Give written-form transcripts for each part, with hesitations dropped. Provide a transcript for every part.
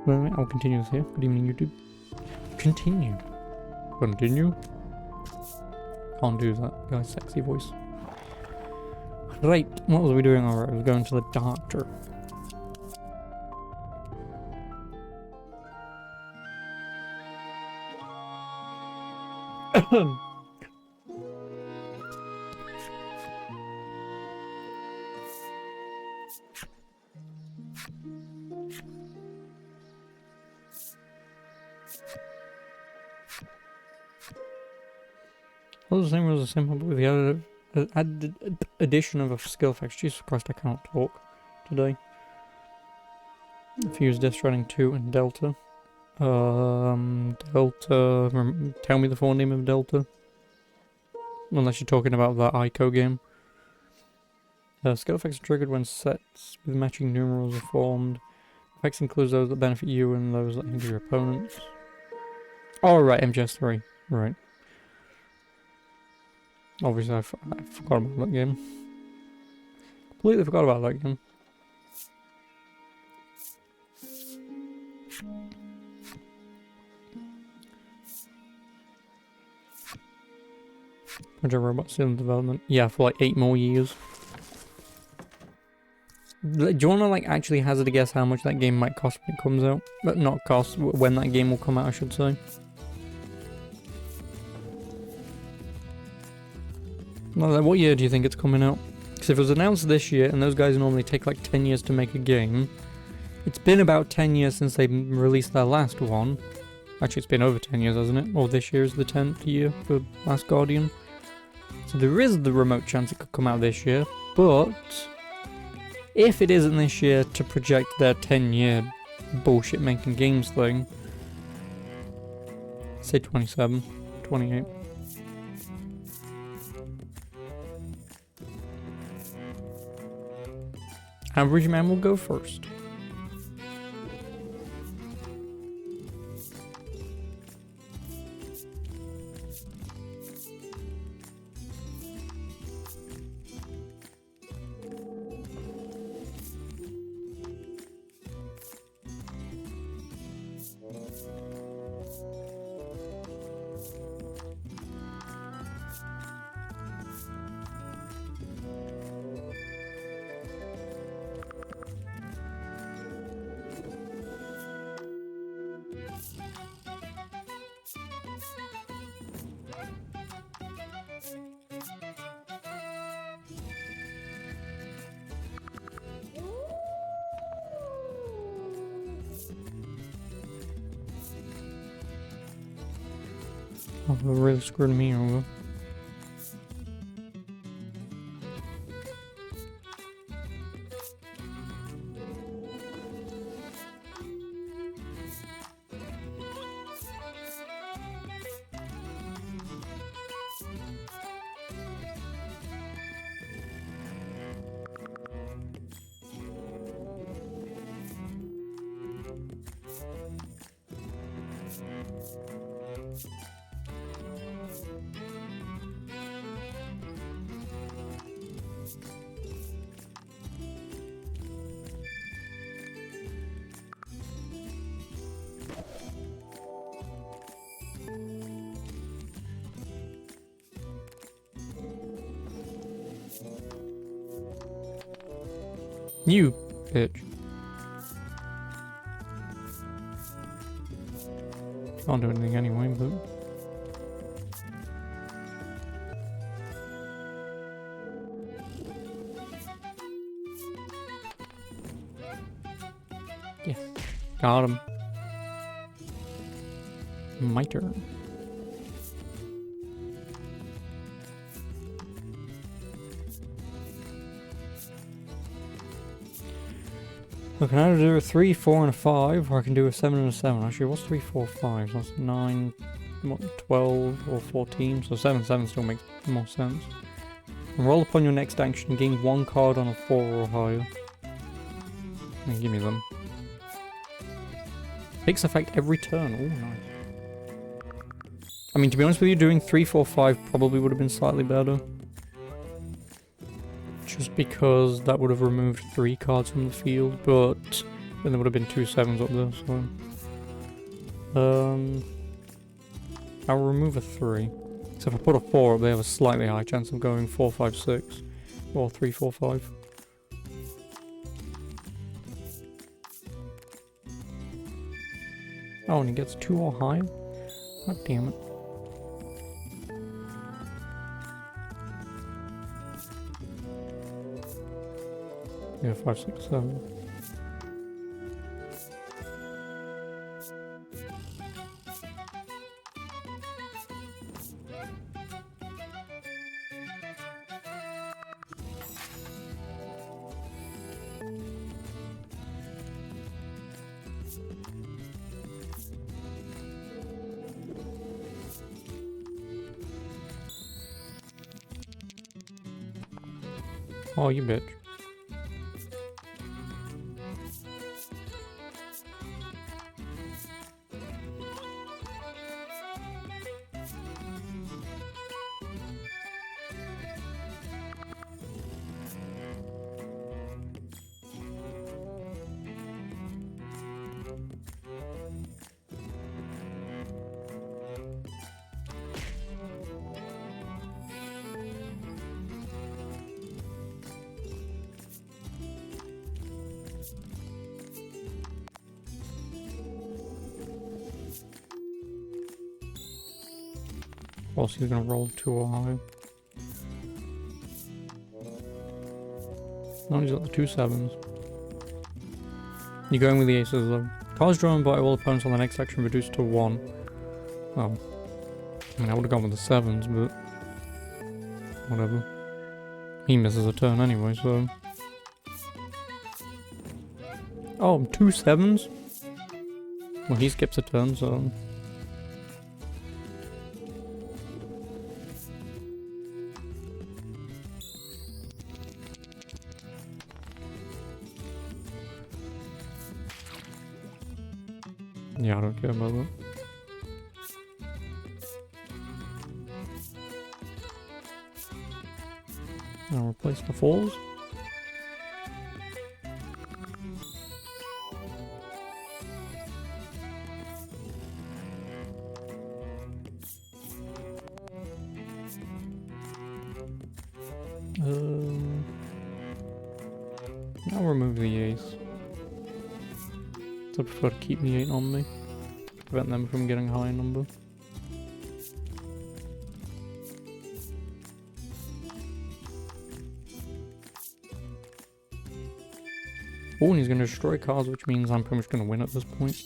Well, I'll continue this here. Good evening, YouTube. Continue. Continue. Can't do that, guy's sexy voice. Right, what was we doing? Alright, we were going to the doctor. Well, the same was the same, but with the added addition of a skill effects. Jesus Christ, I cannot talk today. If you use Death Stranding 2 and Delta. Delta. Tell me the full name of Delta. Unless you're talking about the Ico game. Skill effects are triggered when sets with matching numerals are formed. Effects include those that benefit you and those that hinder your opponents. Oh, right, MGS3. Right. Obviously, I forgot about that game. Completely forgot about that game. Project Robot still in development. Yeah, for like 8 more years. Do you want to like actually hazard a guess how much that game might cost when it comes out? But not cost, when that game will come out, I should say. What year do you think it's coming out? Because if it was announced this year, and those guys normally take like 10 years to make a game, it's been about 10 years since they released their last one. Actually, it's been over 10 years, hasn't it? Or this year is the 10th year for Last Guardian. So there is the remote chance it could come out this year, but if it isn't this year to project their 10-year bullshit making games thing, say 27, 28. Average man will go first. Oh, they really screwed me over. You bitch. Can't do anything anyway, but... Yes. Got him. My turn. I can either do a 3, 4, and a 5, or I can do a 7 and a 7. Actually, what's 3, 4, 5? So that's 9, what, 12, or 14. So 7, 7 still makes more sense. And roll upon your next action, gain 1 card on a 4 or higher. And give me them. Takes effect every turn. Oh, nice. I mean, to be honest with you, doing 3, 4, 5 probably would have been slightly better. Just because that would have removed 3 cards from the field, but Then there would have been 2 sevens up there, so... I'll remove a 3. So if I put a 4 up, they have a slightly high chance of going 4, 5, 6. Or 3, 4, 5. Oh, and he gets 2 or higher? God damn it. Yeah, 5, 6, 7. Oh, you bitch. Also, he's gonna roll 2 or higher. No, he's got the 2 sevens. You're going with the aces though. Cards drawn by all opponents on the next action reduced to 1. Oh. I mean, I would have gone with the sevens, but... whatever. He misses a turn anyway, so... Oh, 2 sevens? Well, he skips a turn, so... yeah, I don't care about that. I'll replace the 4s. I'll remove the ace. So I prefer to keep the 8 on me. Prevent them from getting a high number. Oh, and he's going to destroy cards, which means I'm pretty much going to win at this point.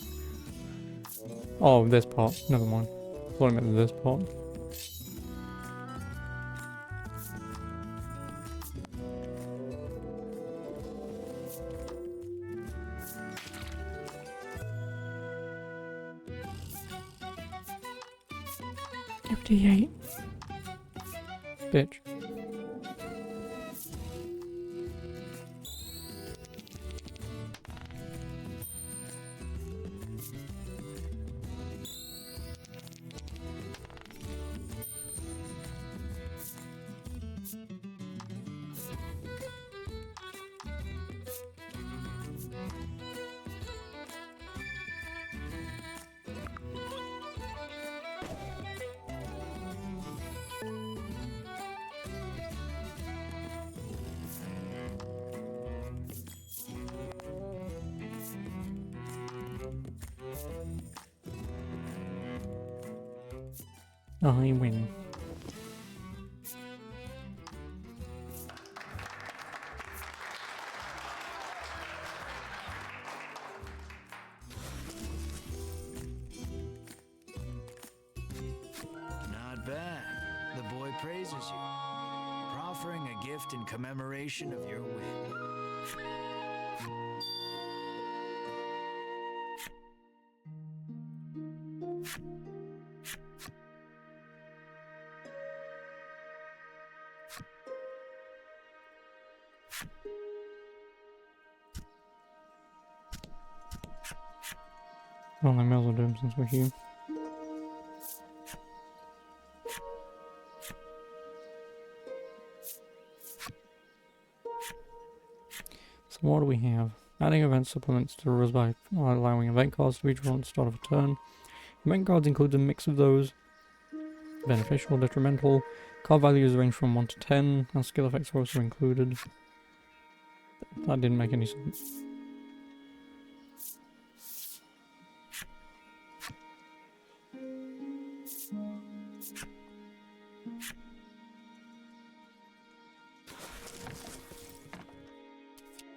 Oh, this part. Never mind. I thought I meant this part. FD8. Bitch. I win. Not bad. The boy praises you, proffering a gift in commemoration of your win. Well, I may as well do him since we're here. So what do we have? Adding event supplements to the rules by allowing event cards to be drawn at the start of a turn. Event cards include a mix of those beneficial, detrimental. Card values range from 1 to 10, and skill effects are also included. That didn't make any sense.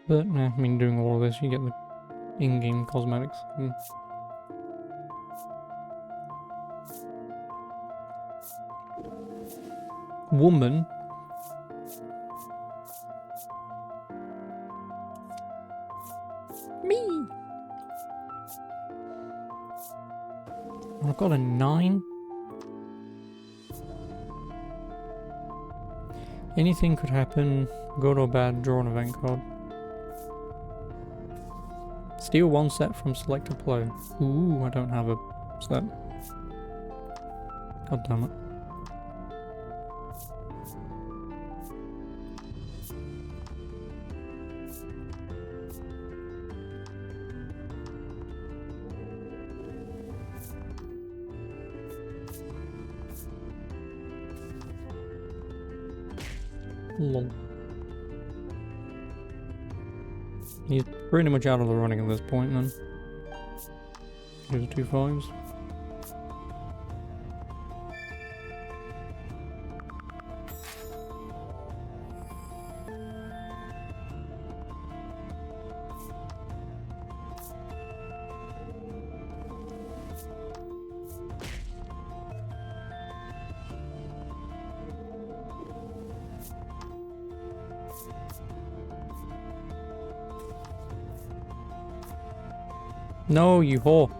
But, nah, I mean, doing all of this, you get the in-game cosmetics. Woman? Me! I've got a 9? Anything could happen, good or bad, draw an event card. Steal one set from selected player. Ooh, I don't have a set. God damn it. Lol. He's pretty much out of the running at this point then. Here's 2 5s. No, you whore.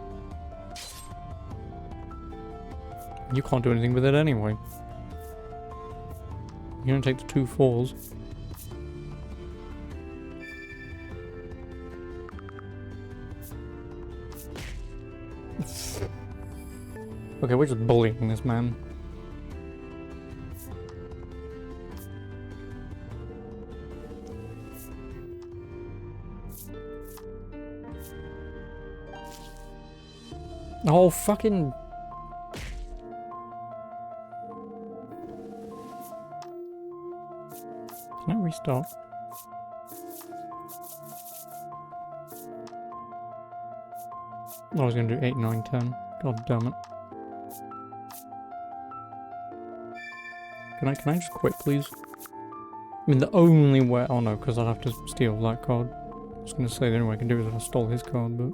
You can't do anything with it anyway. You're gonna take the 2 4s. Okay, we're just bullying this man. Oh, fucking... Can I restart? I was gonna do 8, 9, 10. God damn it. Can I just quit, please? I mean, the only way... Oh no, because I'd have to steal that card. I was gonna say the only way I can do it is if I stole his card, but...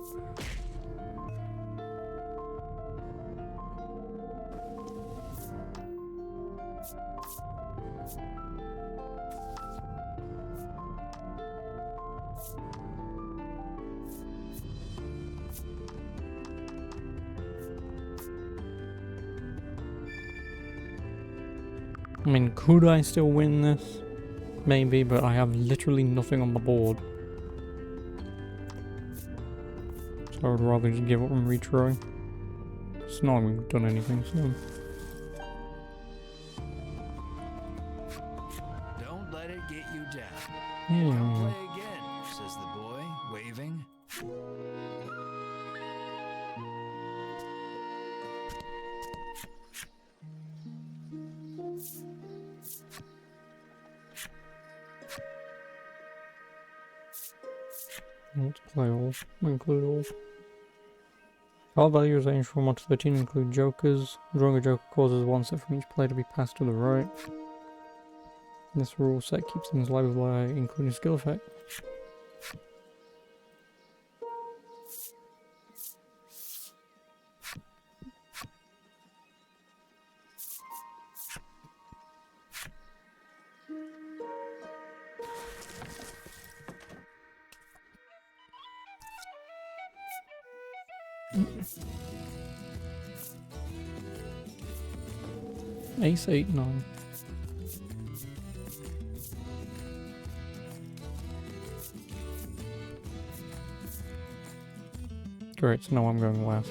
I mean, could I still win this? Maybe, but I have literally nothing on the board. So I would rather just give up and retry. It's not even done anything, so... Don't let it get you down. Yeah. Come play again, says the boy, waving. Let's play all. Include all. Card values range from 1 to 13 include jokers. Drawing a joker causes 1 set from each player to be passed to the right. This rule set keeps things alive by including skill effect. Ace 8, 9. Great, so now I'm going last.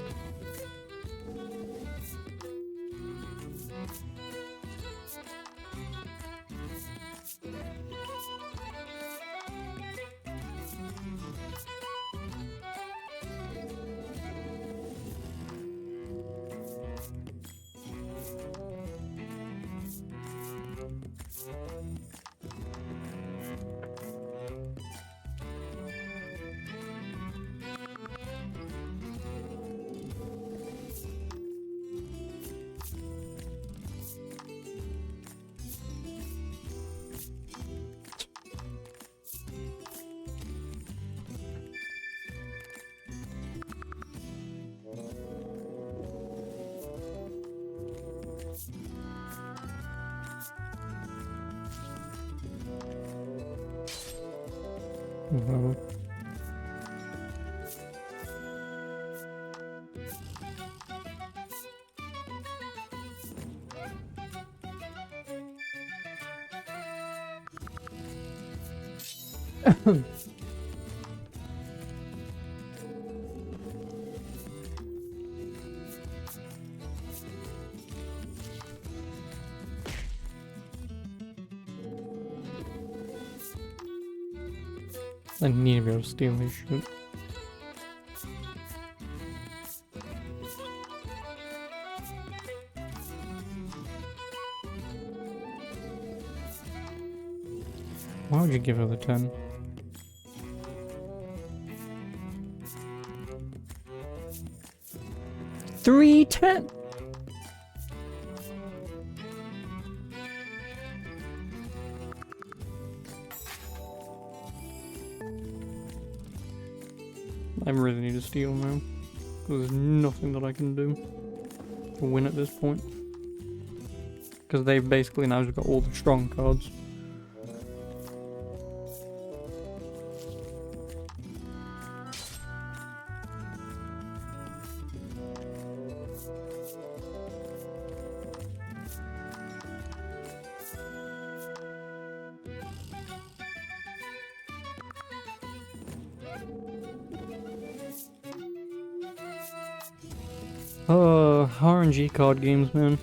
Whatever. I need to be able to steal this shit. Why would you give her the 10? Three 10. I really need to steal now. There's nothing that I can do to win at this point. Because they've basically now just got all the strong cards. RNG card games, man.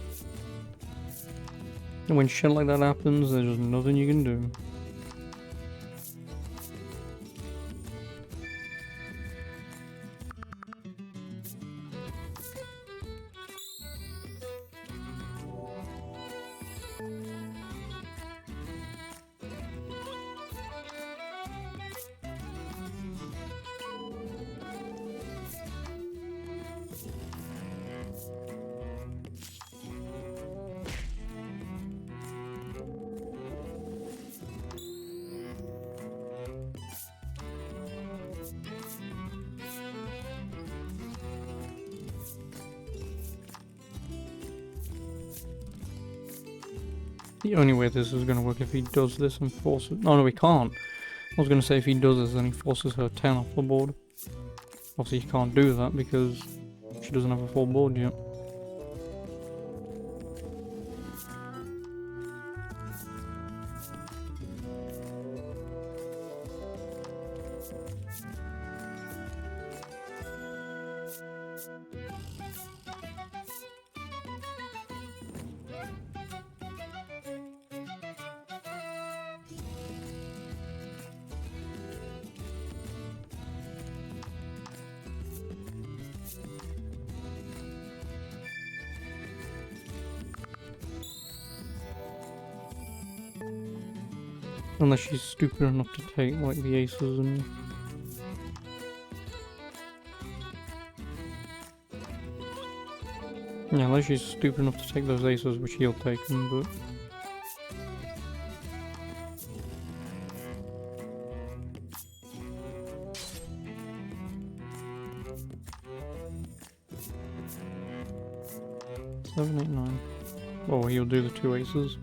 And when shit like that happens, there's just nothing you can do. The only way this is going to work if he does this and forces... Oh, no, he can't. I was going to say if he does this, then he forces her 10 off the board. Obviously, he can't do that because she doesn't have a full board yet. Unless she's stupid enough to take, like, the aces and... Yeah, unless she's stupid enough to take those aces, which he'll take them, but... Seven, eight, nine. Oh, he'll do the two aces.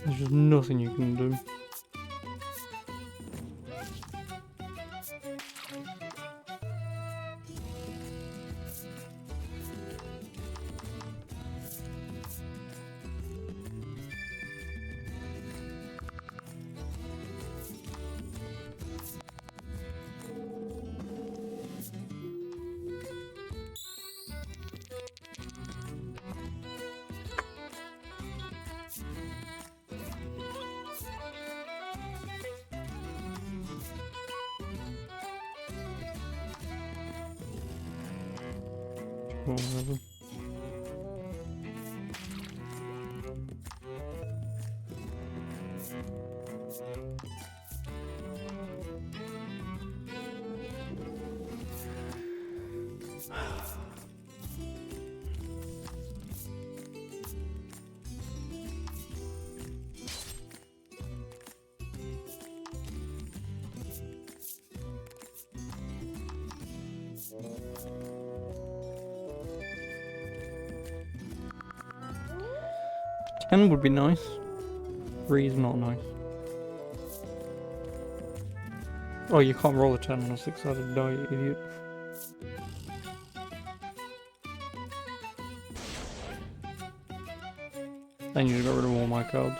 There's just nothing you can do. Or whatever. 10 would be nice. 3 is not nice. Oh, you can't roll a 10 on a 6-sided die, you idiot. Then you just got rid of all my cards.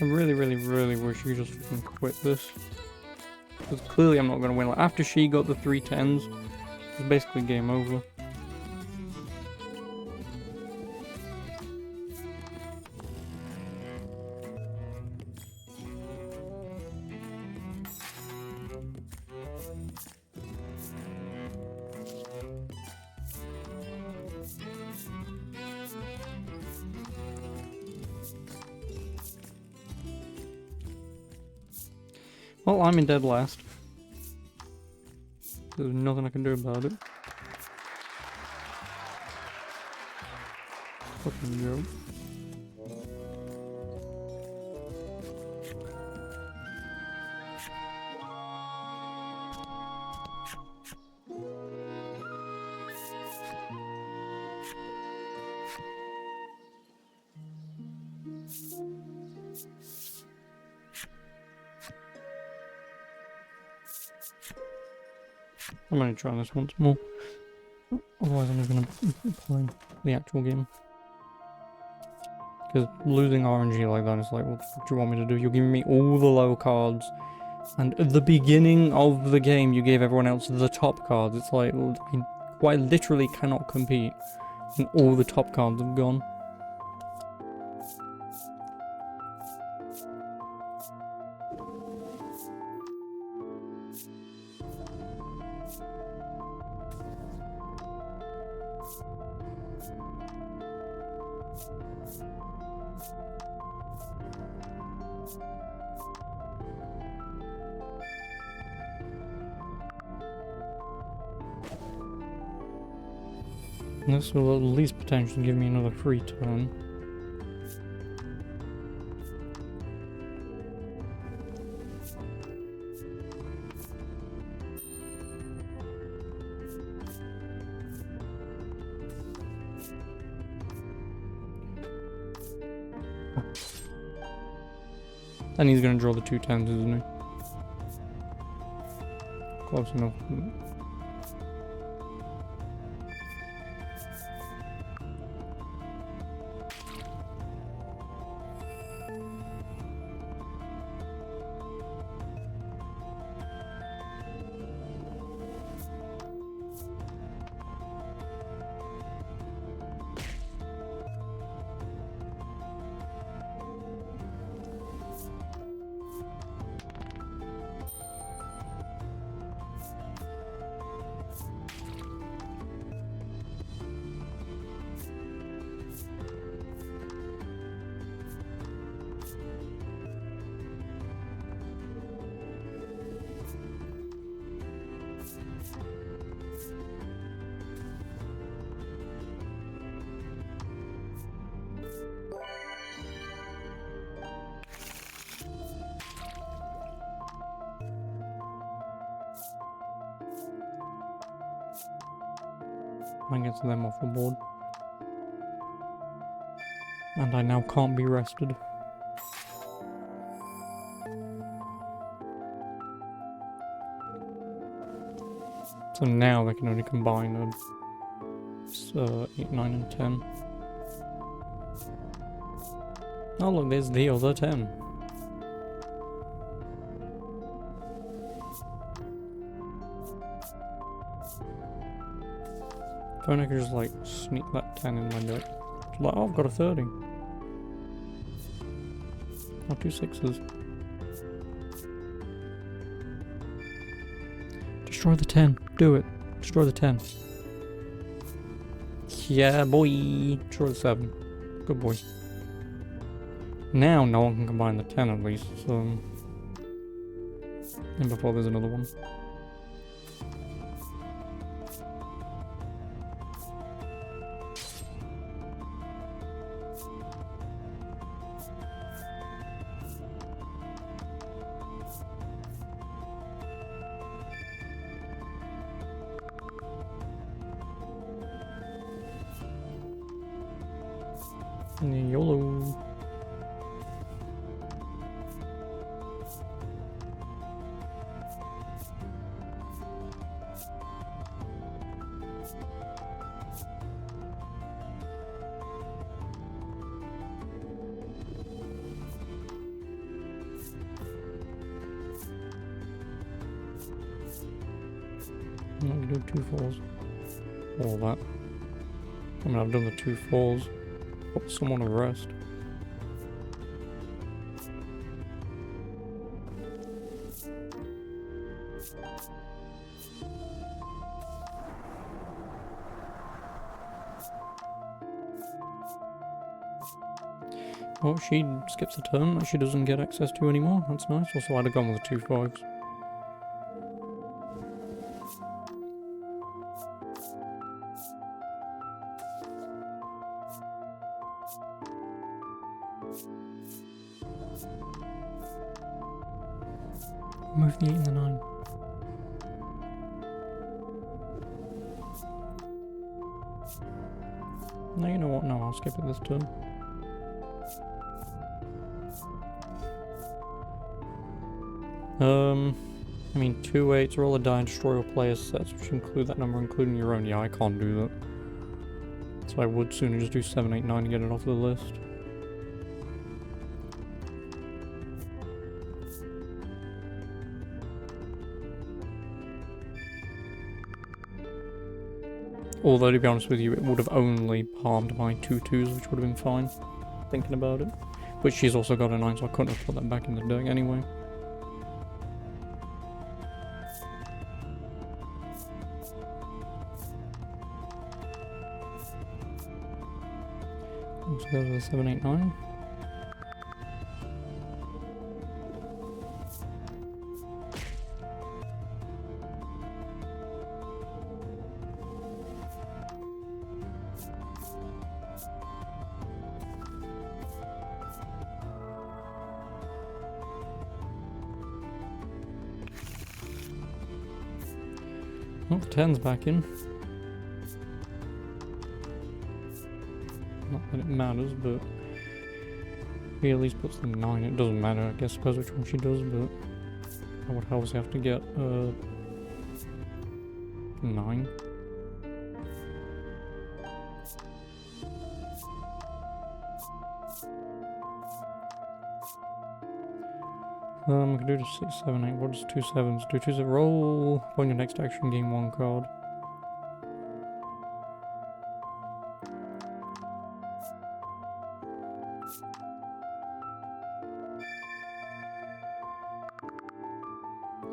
I really, really, really wish you just fucking quit this. Because clearly I'm not going to win. Like, after she got the 3 10s, it's basically game over. Well, I'm in dead last. There's nothing I can do about it. Fucking joke. I'm gonna try this once more. Otherwise I'm just gonna play the actual game. Because losing RNG like that is like, what the fuck do you want me to do? You're giving me all the low cards. And at the beginning of the game you gave everyone else the top cards. It's like, I quite literally cannot compete. And all the top cards have gone. This will at least potentially give me another free turn. And he's gonna draw the 2 10s, isn't he? Close enough. That gets them off the board. And I now can't be rested. So now they can only combine 8, 9 and 10. Oh look, there's the other 10. If only I could just like sneak that 10 in my deck. It's like, oh, I've got a 30. Oh, 2 6s. Destroy the 10. Do it. Destroy the 10. Yeah, boy. Destroy the 7. Good boy. Now no one can combine the 10 at least, so... And before there's another one. YOLO. I'm not gonna do 2 falls. All that. I mean, I've done the 2 falls. Put someone to rest. Oh, she skips a turn that she doesn't get access to anymore. That's nice. Also, I'd have gone with the 2 5s. Move the 8 and the 9. No, you know what? No, I'll skip it this turn. I mean, 2 8s, roll a die and destroy all player sets, which include that number, including your own. Yeah, I can't do that. So I would sooner just do 7 8 9 to get it off the list. Although, to be honest with you, it would have only palmed my 2 2s, which would have been fine, thinking about it. But she's also got a 9, so I couldn't have put that back in the deck anyway. So goes with a 7 8 9. Well, the 10's back in. Not that it matters, but he at least puts the 9. It doesn't matter, I guess, suppose which one she does, but I would obviously have to get 9. I can do the 6 7 8. What does 2 7s do? 2 7 roll. On your next action, gain 1 card.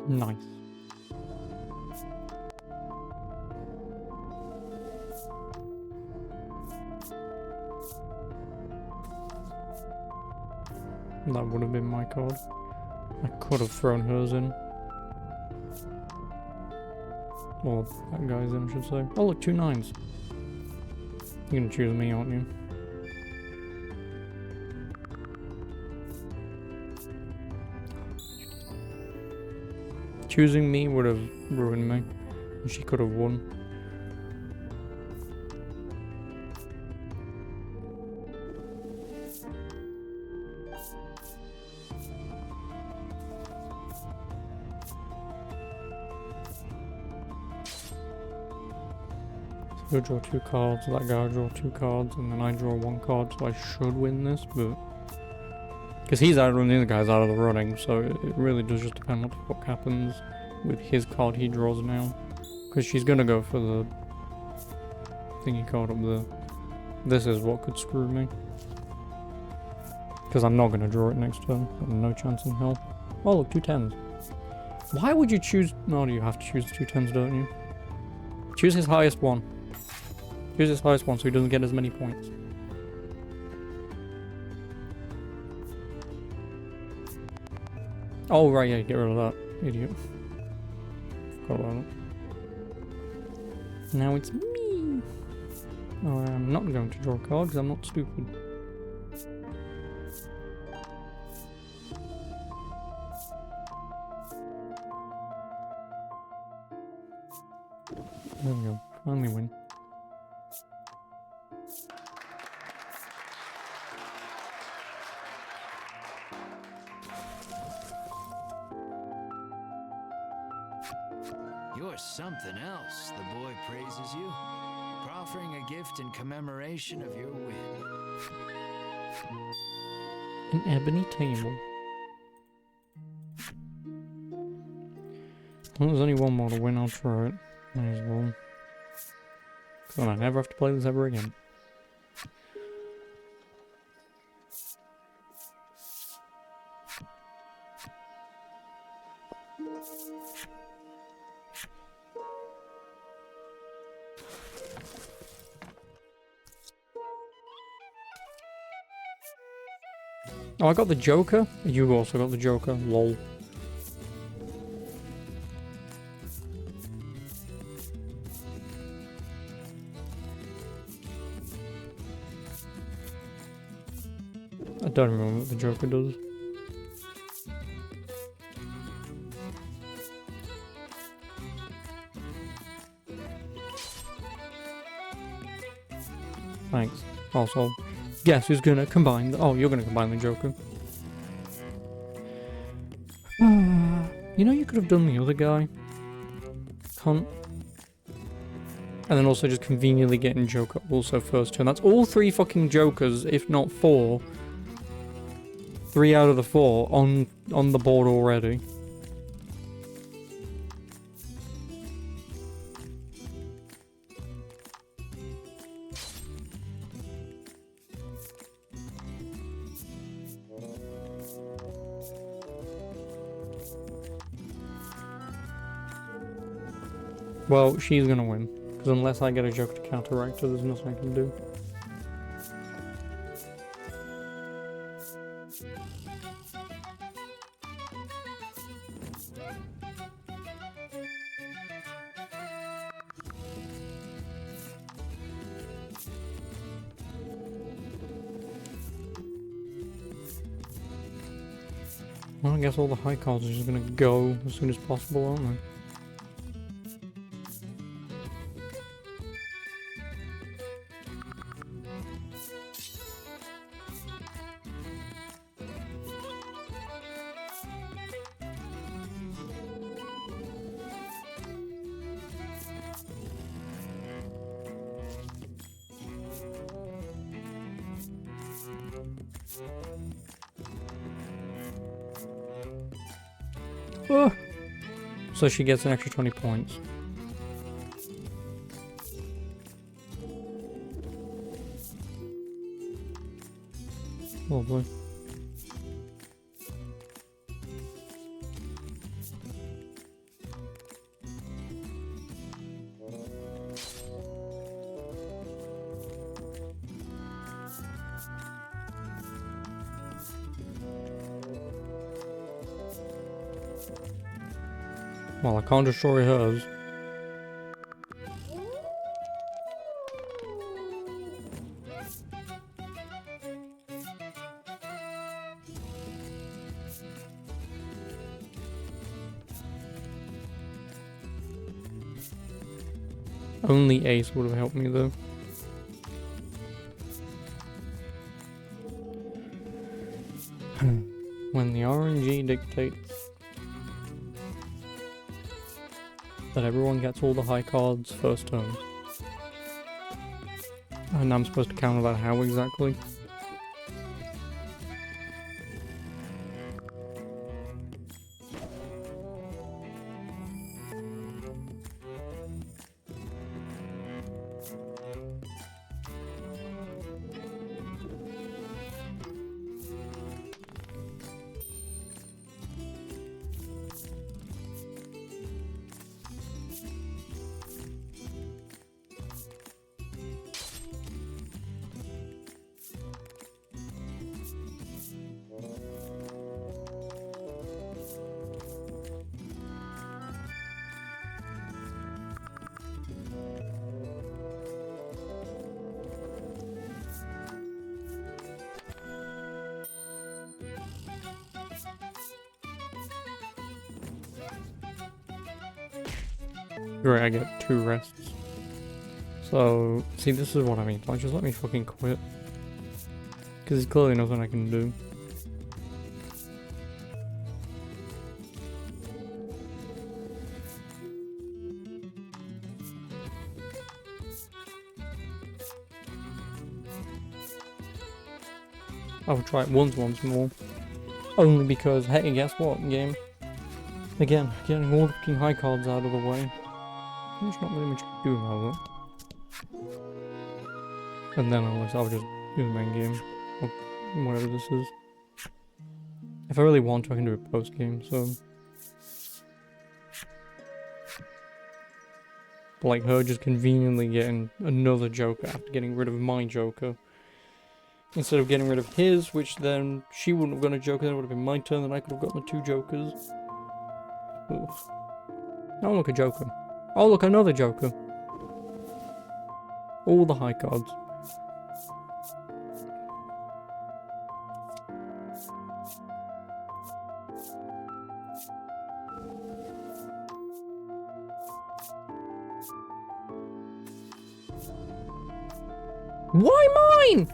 Nice. That would have been my card. I could have thrown hers in. Or that guy's in, I should say. Oh look, 2 9s. You're gonna choose me, aren't you? Choosing me would have ruined me. And she could have won. You'll draw 2 cards, that guy will draw 2 cards, and then I draw 1 card, so I should win this, but... Because he's out and the other guy's out of the running, so it really does just depend on what happens with his card he draws now. Because she's gonna go for the thingy card up there. This is what could screw me. Because I'm not gonna draw it next turn, got no chance in hell. Oh look, 2 10s. Why would you choose... No, you have to choose 2 10s, don't you? Choose his highest one. Choose his highest one so he doesn't get as many points. Oh right, yeah, get rid of that. Idiot. Forgot about it. Now it's me! Oh, I'm not going to draw a card because I'm not stupid. There we go. Finally win. You're something else. The boy praises you, proffering a gift in commemoration of your win. An ebony table. Well, there's only one more to win, I'll try it. May as well. So I never have to play this ever again. Oh, I got the Joker? You also got the Joker. Lol. I don't remember what the Joker does. Thanks. Also, guess who's gonna combine the— oh, you're gonna combine the Joker. You know, you could have done the other guy. Cunt. And then also just conveniently getting Joker also first turn. That's all 3 fucking Jokers, if not 4. 3 out of the 4 on the board already. Well, she's gonna win. Because unless I get a Joker to counteract her, there's nothing I can do. Well, I guess all the high cards are just gonna go as soon as possible, aren't they? Oh. So she gets an extra 20 points. Lovely. Well, I can't destroy hers. Only Ace would have helped me though. When the RNG dictates that everyone gets all the high cards first turn. And I'm supposed to counter that how exactly? Great, I get 2 rests. So, see, this is what I mean. Like, just let me fucking quit. Because there's clearly nothing I can do. I'll try it once more. Only because, hey, guess what, game? Again, getting all the fucking high cards out of the way. There's not really much to do about it. And then I'll just do the main game. Or whatever this is. If I really want to, I can do a post game, so. Like her just conveniently getting another Joker after getting rid of my Joker. Instead of getting rid of his, which then she wouldn't have gotten a Joker, then it would have been my turn, then I could have gotten the 2 Jokers. Oof. Oh look, a Joker. Oh look, another Joker. All the high cards. Why mine?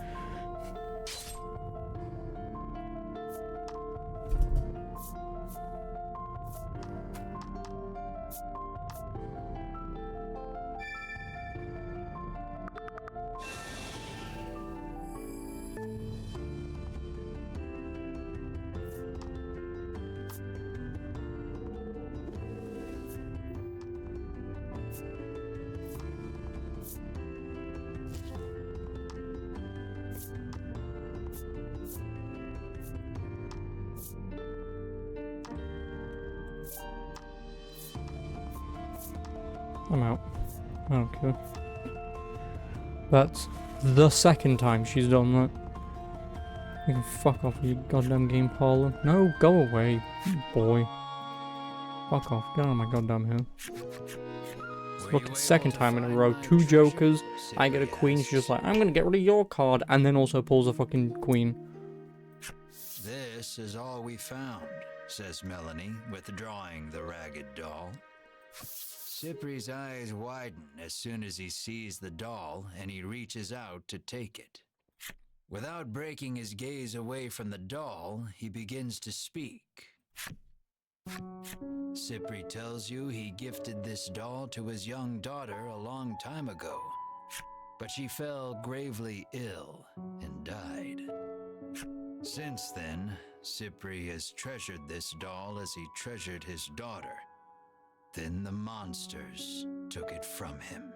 I'm out. I don't care. That's the second time she's done that. You can fuck off, you goddamn game parlor. No, go away, boy. Fuck off, get out of my goddamn hair. Look, the second time in a row, 2 Jokers, I get a queen, she's just like, I'm gonna get rid of your card, and then also pulls a fucking queen. This is all we found, says Melanie, withdrawing the ragged doll. Cypri's eyes widen as soon as he sees the doll, and he reaches out to take it. Without breaking his gaze away from the doll, he begins to speak. Cypri tells you he gifted this doll to his young daughter a long time ago, but she fell gravely ill and died. Since then, Cypri has treasured this doll as he treasured his daughter. Then the monsters took it from him.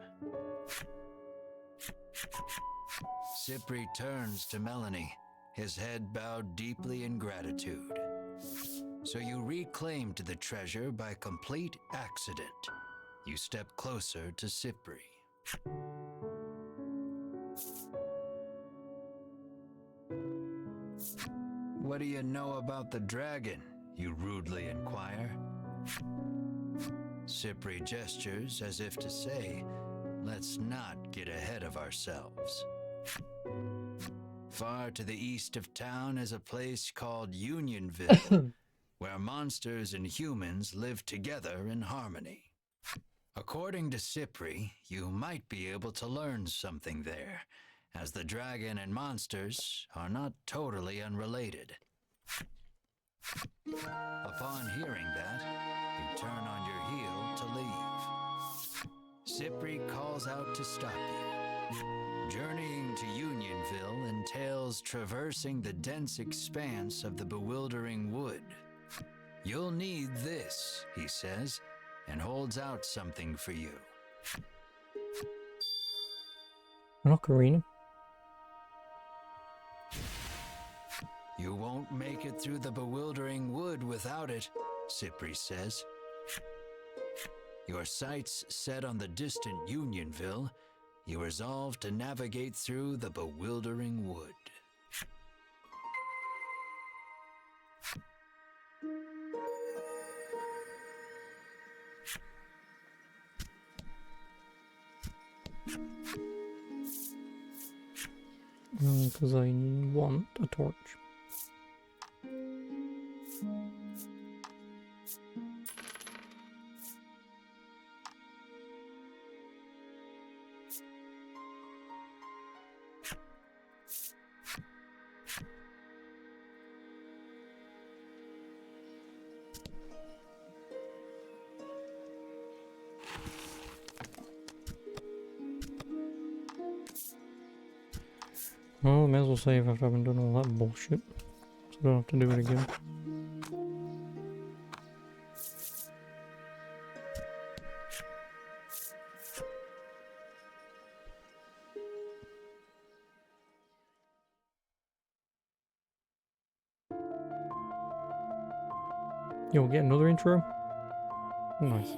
Cypri turns to Melanie, his head bowed deeply in gratitude. So you reclaimed the treasure by complete accident. You step closer to Cypri. What do you know about the dragon? You rudely inquire. Cypri gestures as if to say, let's not get ahead of ourselves. Far to the east of town is a place called Unionville, where monsters and humans live together in harmony. According to Cypri, you might be able to learn something there, as the dragon and monsters are not totally unrelated. Upon hearing that, you turn on your heel to leave. Cypri calls out to stop you. Journeying to Unionville entails traversing the dense expanse of the bewildering wood. You'll need this, he says, and holds out something for you. An ocarina? You won't make it through the bewildering wood without it, Cypri says. Your sights set on the distant Unionville, you resolve to navigate through the bewildering wood. Because I want a torch. Well, may as well save after having done all that bullshit. So I don't have to do it again. Yo, we'll get another intro. Nice.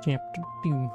Chapter 2.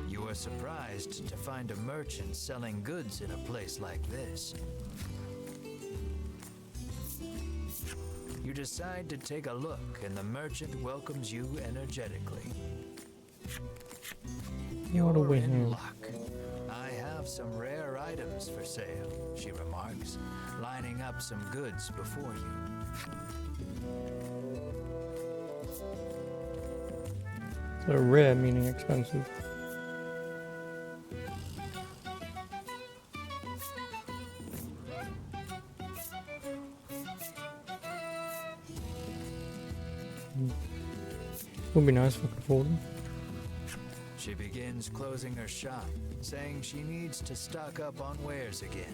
You are surprised to find a merchant selling goods in a place like this. You decide to take a look, and the merchant welcomes you energetically. You're the You're in winner. luck. I have some rare items for sale, she remarks, lining up some goods before you. So rare meaning expensive. Would be nice if I could afford them. She begins closing her shop, saying she needs to stock up on wares again.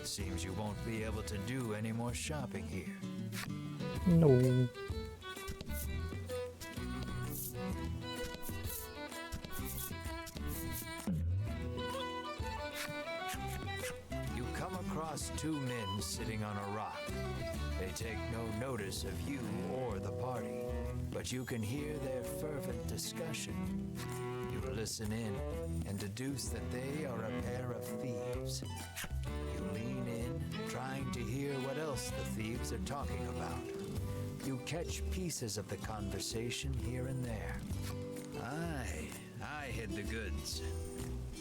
It seems you won't be able to do any more shopping here. No. You come across two men sitting on a rock. They take no notice of you or the party, but you can hear their fervent discussion. You listen in and deduce that they are a pair of thieves. You lean in, trying to hear what else the thieves are talking about. You catch pieces of the conversation here and there. I hid the goods.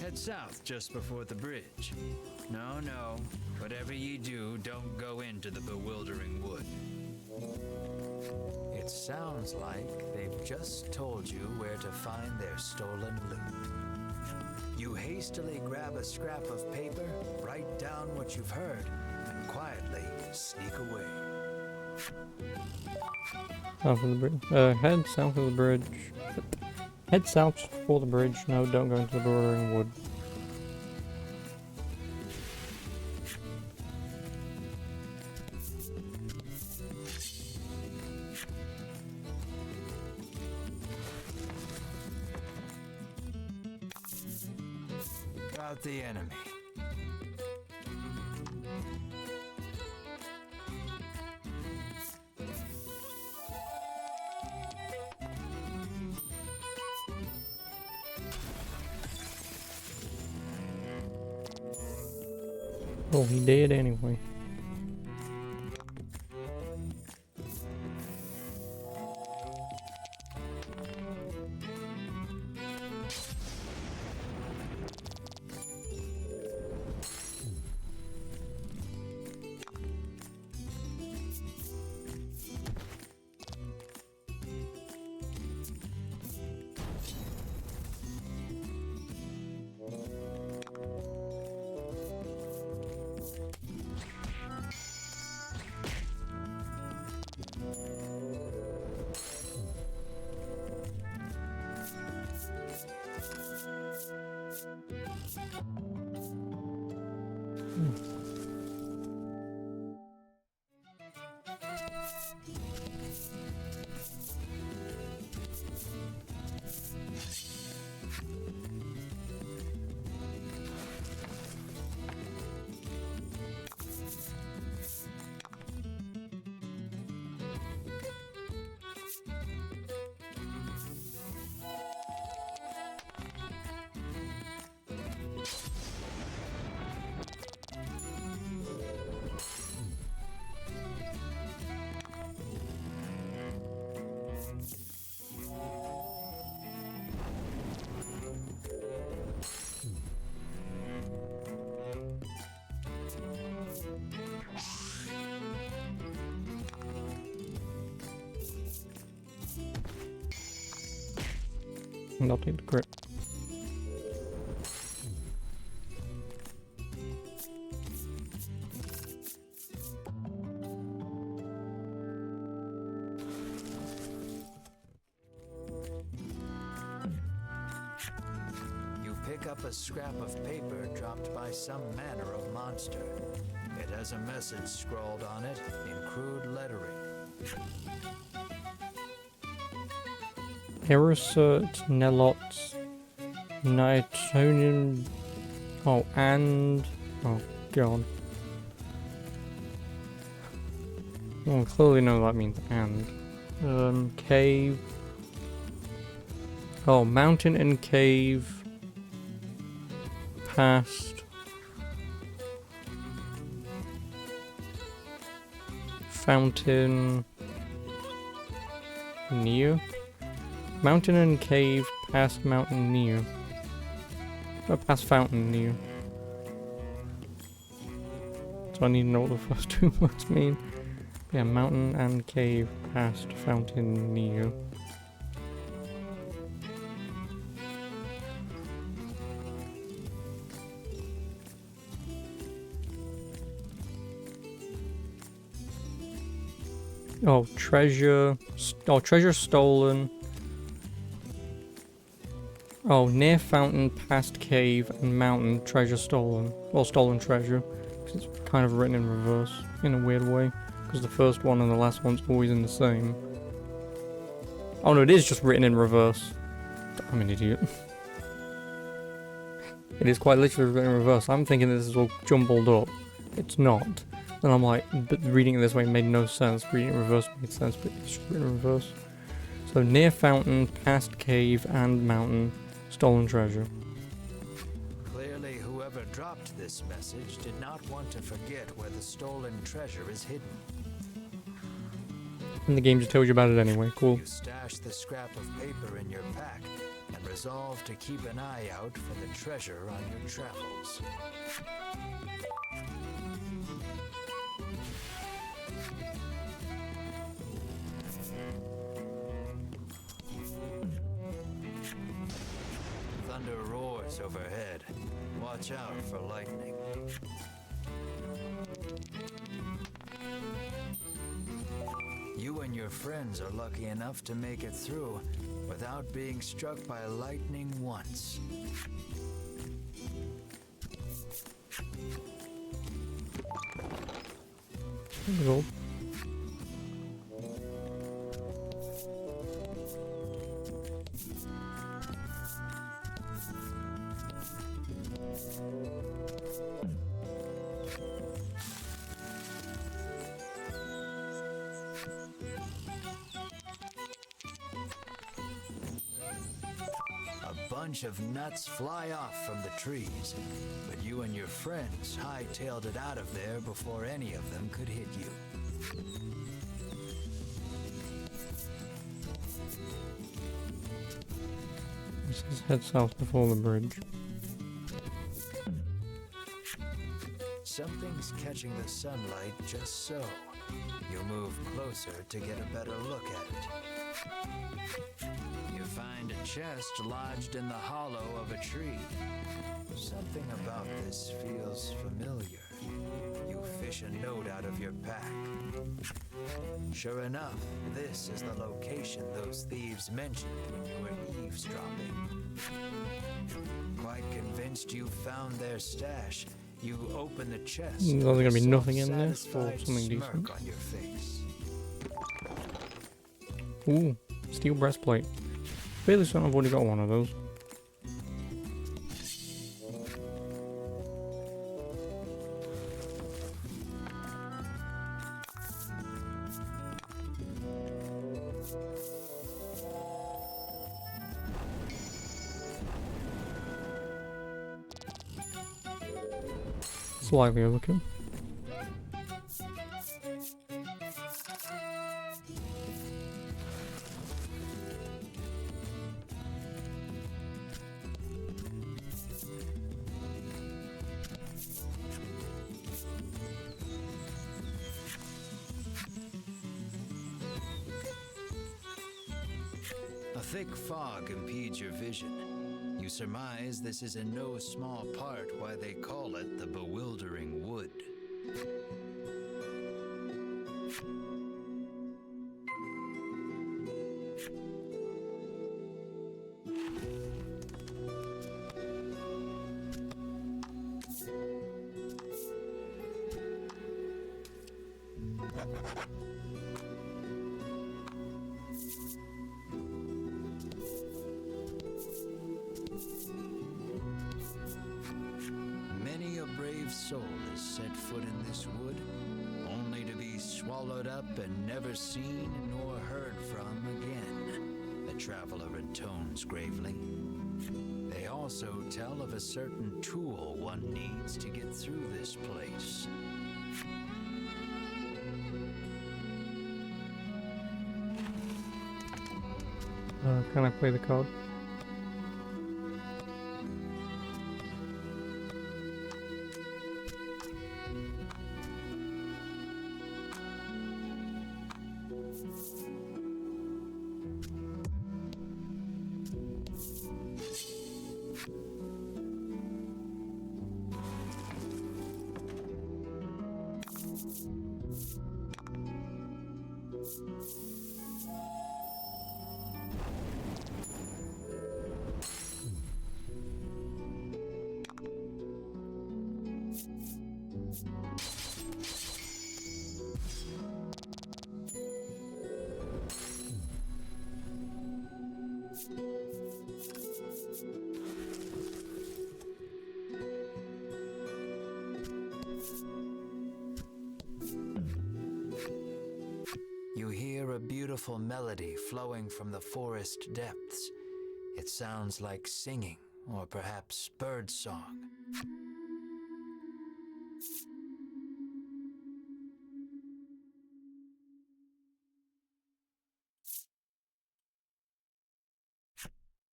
Head south just before the bridge. No, whatever ye do, don't go into the bewildering wood. It sounds like they've just told you where to find their stolen loot. You hastily grab a scrap of paper, write down what you've heard, and quietly sneak away. South of the bridge. Head south of the bridge. Head south for the bridge. No, don't go into the bordering wood. About the enemy. Oh, he did anyway. And I'll take the crit. You pick up a scrap of paper dropped by some manner of monster. It has a message scrawled on it in crude lettering. Erosert, Nelots, Nitonian. Oh, and. Oh, God. Well, clearly know that means and. Cave. Oh, mountain and cave. Past. Fountain. Near. Mountain and cave, past mountain near. Oh, past fountain near. So I need to know what the first two words mean. Yeah, mountain and cave, past fountain near. Oh, treasure. Oh, treasure stolen. Oh, near fountain, past cave, and mountain, treasure stolen. Well, stolen treasure. 'Cause it's kind of written in reverse, in a weird way. Because the first one and the last one's always in the same. Oh no, it is just written in reverse. I'm an idiot. It is quite literally written in reverse. I'm thinking this is all jumbled up. It's not. And I'm like, but reading it this way made no sense. Reading it in reverse made sense, but it's just written in reverse. So near fountain, past cave, and mountain. Stolen treasure. Clearly, whoever dropped this message did not want to forget where the stolen treasure is hidden. And the game just tells you about it anyway. Cool. You stash the scrap of paper in your pack and resolve to keep an eye out for the treasure on your travels. Thunder roars overhead. Watch out for lightning. You and your friends are lucky enough to make it through without being struck by lightning once. Roll. A bunch of nuts fly off from the trees, but you and your friends hightailed it out of there before any of them could hit you. This is head south before the bridge. Something's catching the sunlight just so. You move closer to get a better look at it. You find a chest lodged in the hollow of a tree. Something about this feels familiar. You fish a note out of your pack. Sure enough, this is the location those thieves mentioned when you were eavesdropping. Quite convinced you found their stash, you open the chest. There's only gonna be nothing in there or self-satisfied something smirk decent. on your face. Ooh, steel breastplate. Fairly certain I've already got one of those. Slightly overkill. A thick fog impedes your vision. You surmise this is in no small part why they call it the Bewildering Wood. Many a brave soul has set foot in this wood, only to be swallowed up and never seen nor heard from again, the traveler intones gravely. They also tell of a certain tool one needs to get through this place. Can I play the card? You hear a beautiful melody flowing from the forest depths. It sounds like singing, or perhaps birdsong.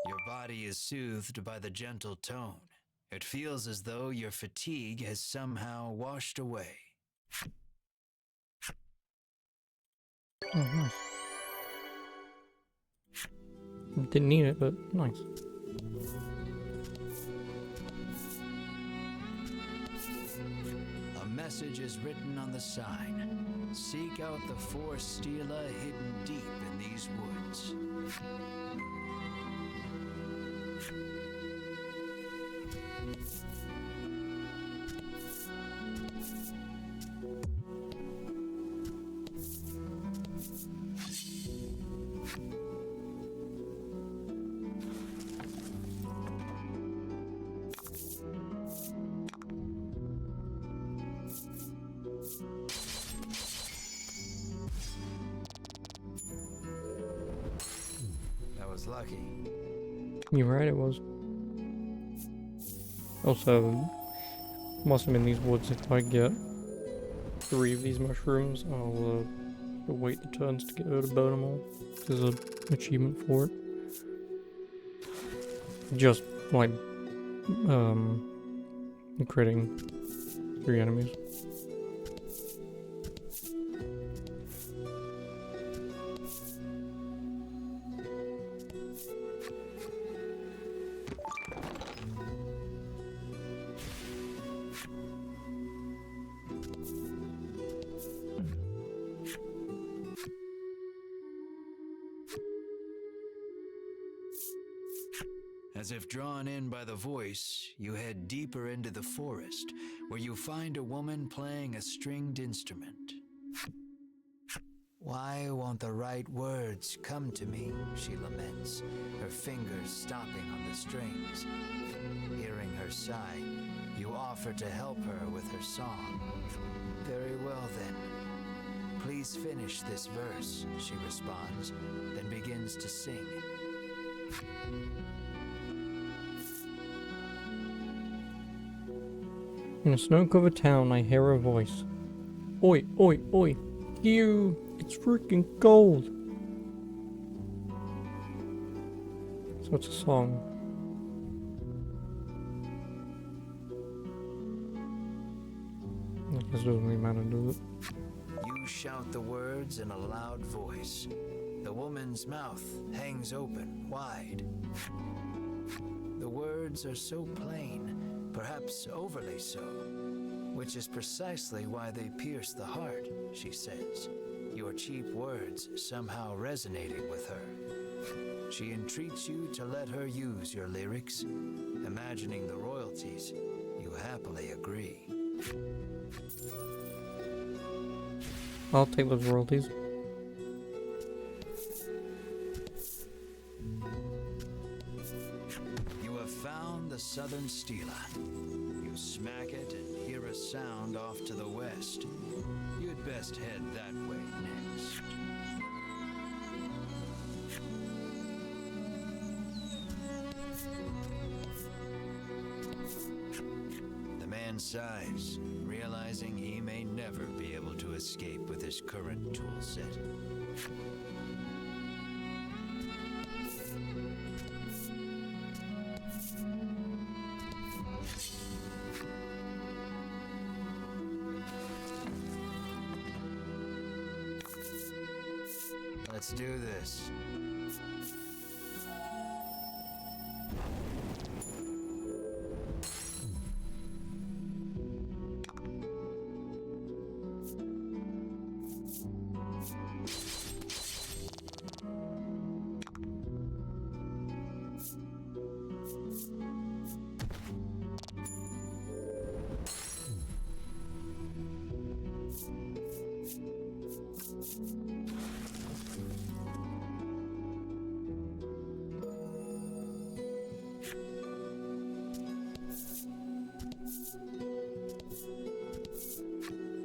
Your body is soothed by the gentle tone. It feels as though your fatigue has somehow washed away. Oh, nice. Didn't need it, but nice. A message is written on the sign. Seek out the four stela hidden deep in these woods. That was lucky. You're right, it was. Also, must have been these woods. If I get 3 of these mushrooms, I'll wait the turns to get her to burn them all. There's an achievement for it. Just like critting 3 enemies. As if drawn in by the voice, you head deeper into the forest, where you find a woman playing a stringed instrument. Why won't the right words come to me, she laments, her fingers stopping on the strings. Hearing her sigh, you offer to help her with her song. Very well then. Please finish this verse, she responds, then begins to sing. In a snow-covered town, I hear a voice. Oi, oi, oi! You! It's freaking cold! So it's a song. I guess it doesn't really matter, does it? You shout the words in a loud voice. The woman's mouth hangs open, wide. The words are so plain, perhaps overly so, which is precisely why they pierce the heart, she says. Your cheap words somehow resonating with her. She entreats you to let her use your lyrics. Imagining the royalties, you happily agree. I'll take those royalties. You have found the southern stela. You smack it and hear a sound off to the west. You'd best head that way next. The man sighs, realizing he may never be able to escape with his current tool set. Let's do this.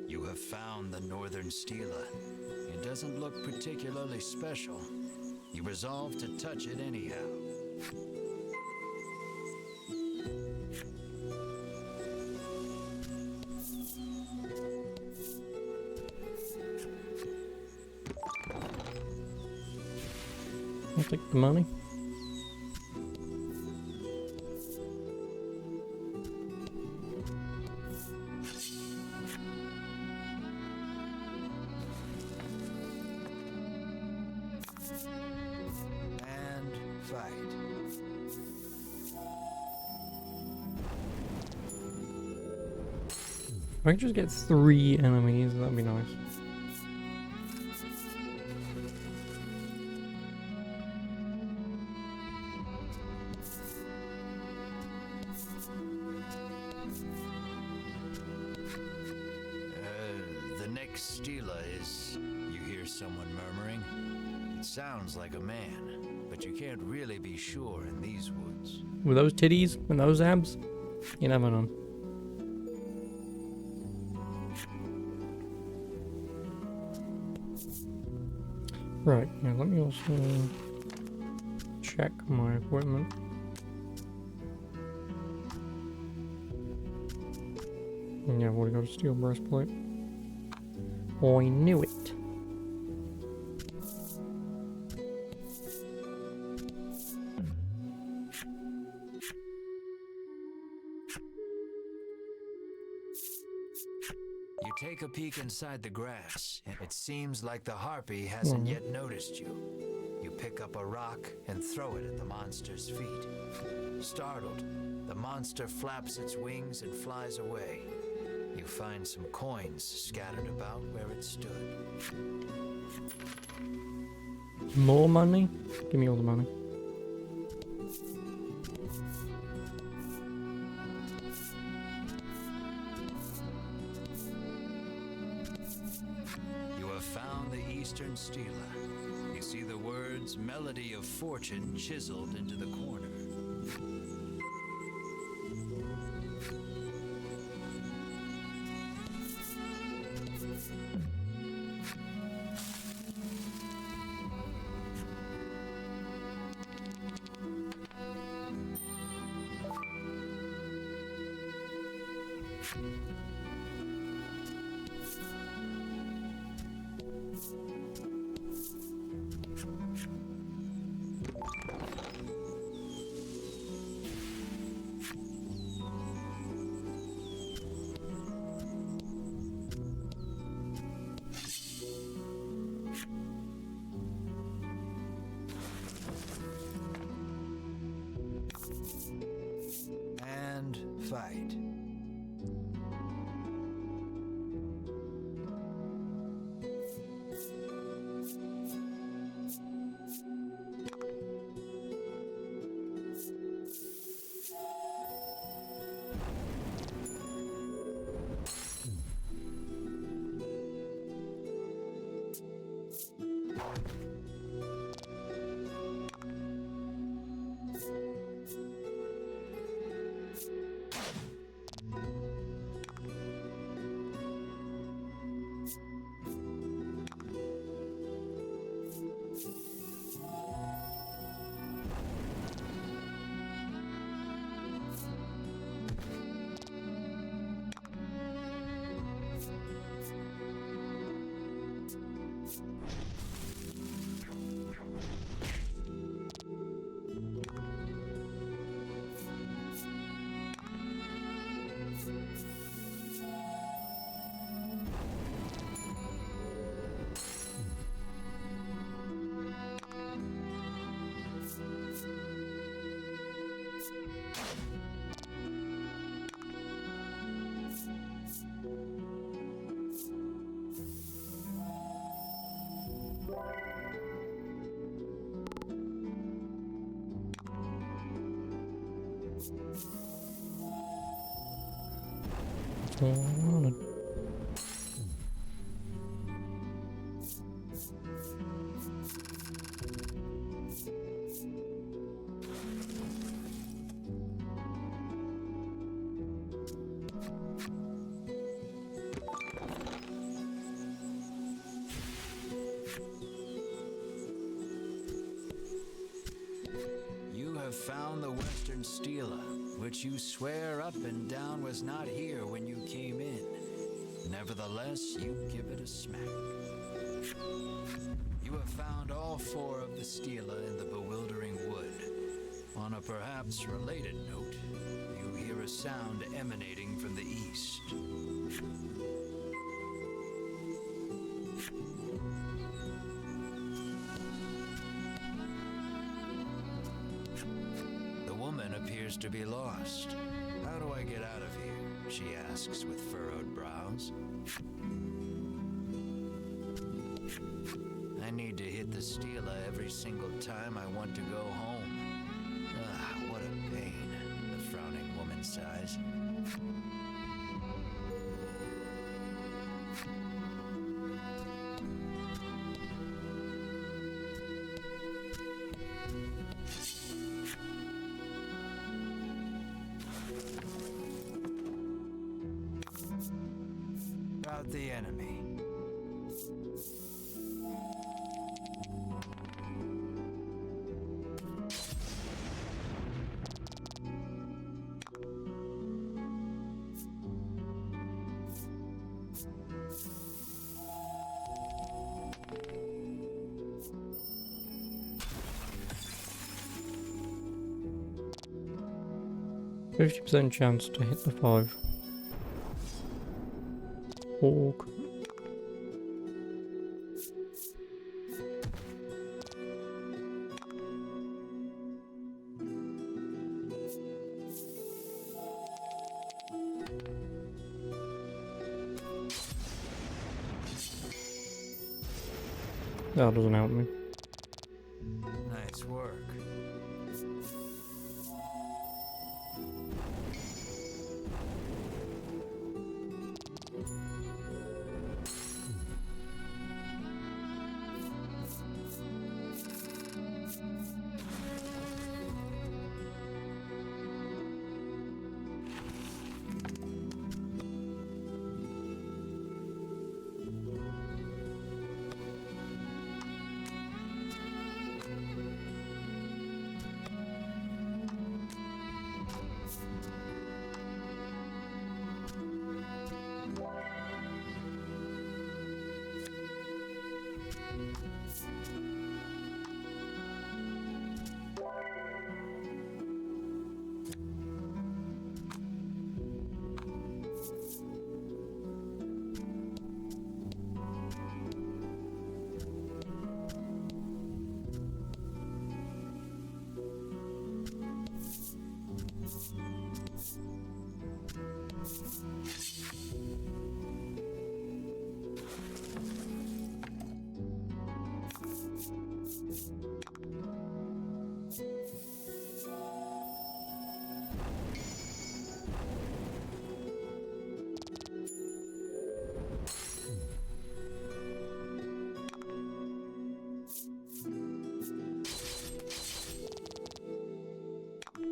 You have found the northern stela. It doesn't look particularly special. You resolve to touch it anyhow. I'll take the money. And fight. If I could just get 3 enemies, that'd be nice. The next stela is, you hear someone murmuring. It sounds like a man, but you can't really be sure in these woods. With those titties and those abs, you never know. Right, yeah, let me also check my equipment. Yeah, I've already got a steel breastplate. I knew it. You take a peek inside the grass. It seems like the harpy hasn't yet noticed you. You pick up a rock and throw it at the monster's feet. Startled, the monster flaps its wings and flies away. You find some coins scattered about where it stood. More money? Give me all the money. You have found the eastern stela. You see the words Melody of Fortune chiseled into the corner. You have found the Western Stela, which you swear up and down was not here when you came in. Nevertheless, you give it a smack. You have found all 4 of the Stela in the bewildering wood. On a perhaps related note, you hear a sound emanating from the east. The woman appears to be lost. How do I get out of here? She asks with furrowed brows. I need to hit the Stela every single time I want to go home. Ah, what a pain, the frowning woman sighs. About the enemy. %50 chance to hit the 5. Orc. That doesn't help me. Nice work.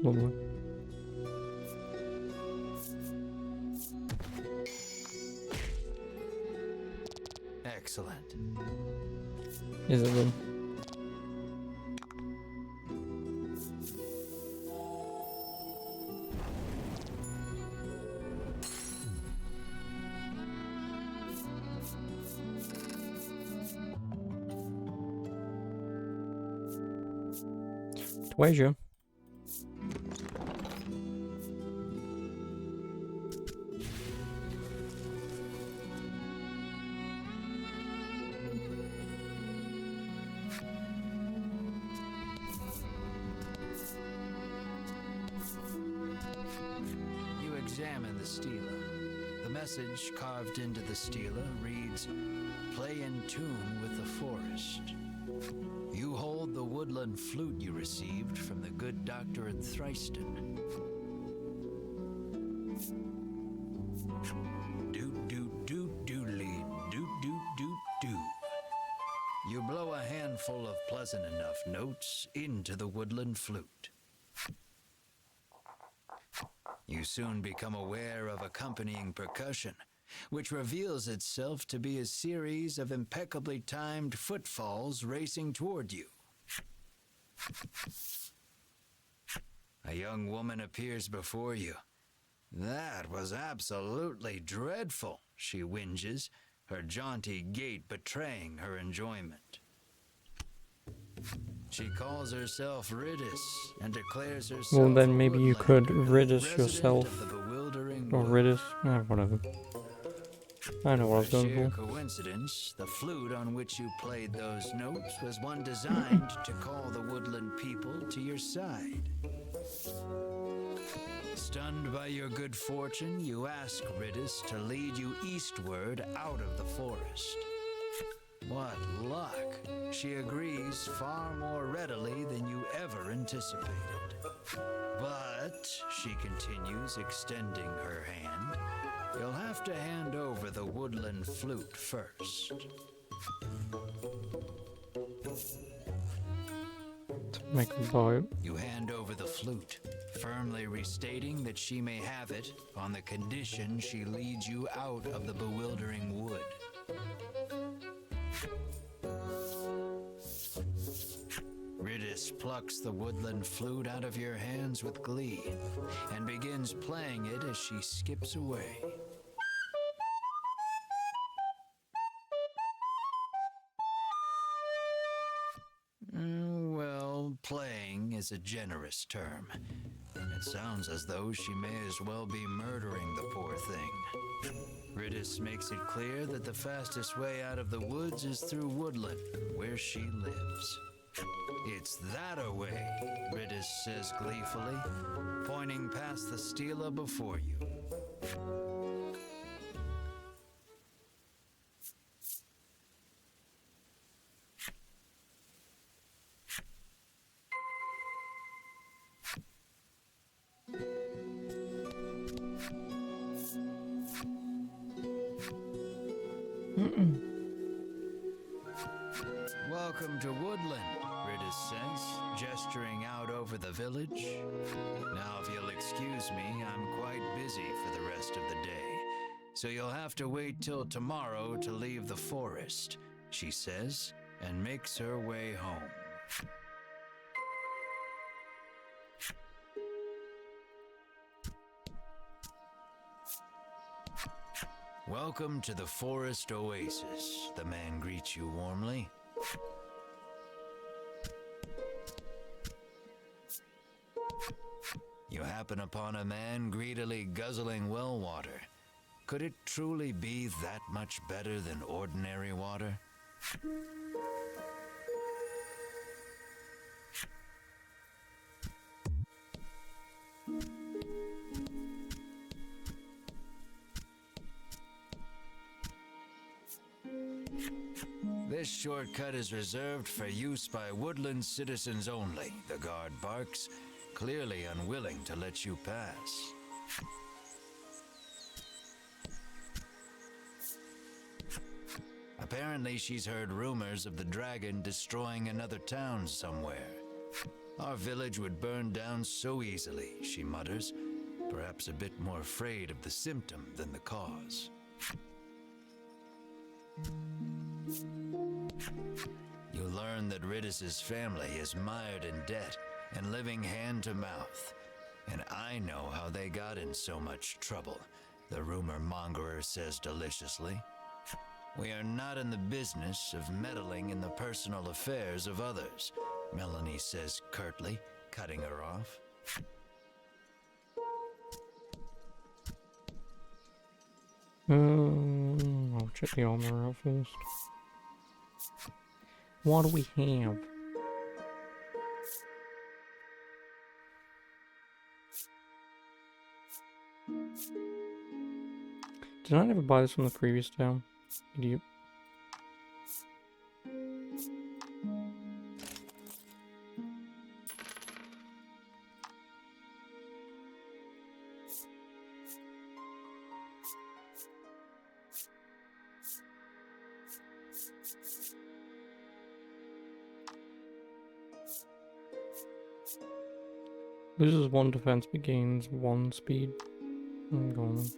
Lovely. Excellent. Is it though? Treasure. You examine the stela. The message carved into the stela reads, "Play in tune with the forest." You hold the woodland flute you received from the good doctor in Thriston. Doot doot doot doodly doot doot doot doo. You blow a handful of pleasant enough notes into the woodland flute. You soon become aware of accompanying percussion, which reveals itself to be a series of impeccably timed footfalls racing toward you. A young woman appears before you. "That was absolutely dreadful," she whinges, her jaunty gait betraying her enjoyment. She calls herself Ridis and declares herself Well, then a maybe you could woodlander, Ridis resident yourself. of the bewildering Or wood. Ridis. Whatever. I know what I was By going sheer for. coincidence, the flute on which you played those notes was one designed to call the woodland people to your side. Stunned by your good fortune, you ask Ridis to lead you eastward out of the forest. What luck! She agrees far more readily than you ever anticipated. But, she continues, extending her hand, you'll have to hand over the woodland flute first. To make a boat. You hand over the flute, firmly restating that she may have it on the condition she leads you out of the bewildering wood. Ridis plucks the woodland flute out of your hands with glee and begins playing it as she skips away. Well, playing is a generous term. It sounds as though she may as well be murdering the poor thing. Ridis makes it clear that the fastest way out of the woods is through woodland, where she lives. "It's that-a-way," Ridis says gleefully, pointing past the stela before you. Welcome to Woodland, Ridis says, gesturing out over the village. "Now, if you'll excuse me, I'm quite busy for the rest of the day, so you'll have to wait till tomorrow to leave the forest," she says, and makes her way home. "Welcome to the Forest Oasis," the man greets you warmly. You happen upon a man greedily guzzling well water. Could it truly be that much better than ordinary water? This shortcut is reserved for use by woodland citizens only, the guard barks, clearly unwilling to let you pass. Apparently she's heard rumors of the dragon destroying another town somewhere. Our village would burn down so easily, she mutters, perhaps a bit more afraid of the symptom than the cause. You learn that Ridis's family is mired in debt and living hand to mouth. And I know how they got in so much trouble, the rumor mongerer says deliciously. We are not in the business of meddling in the personal affairs of others, Melanie says curtly, cutting her off. I'll check the armor out first. What do we have? Did I never buy this from the previous town? Idiot. Loses 1 defense but gains 1 speed. I'm going.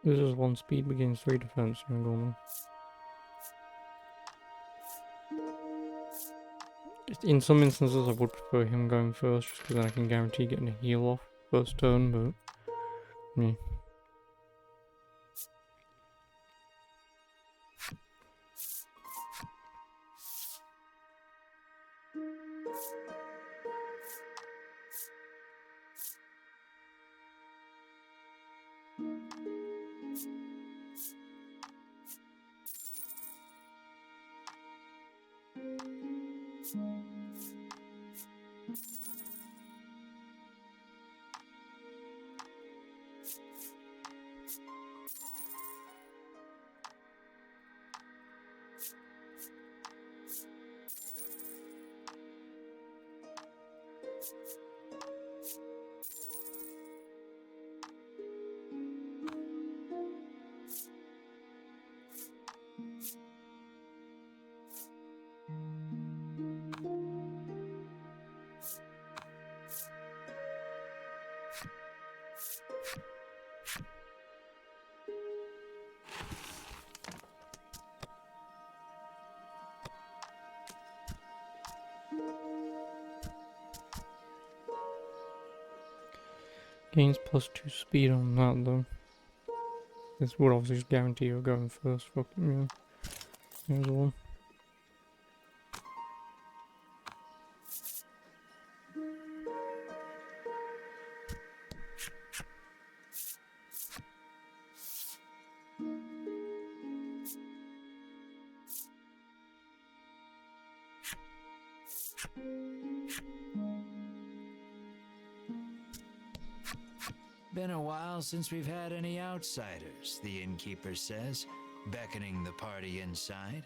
Loses 1 speed but gains 3 defense. I'm going. In some instances, I would prefer him going first, just because then I can guarantee getting a heal off first turn, but yeah. Gains +2 speed on that though. This would obviously just guarantee you're going first. Fuck it, yeah. Here's one. Been a while since we've had any outsiders, the innkeeper says, beckoning the party inside.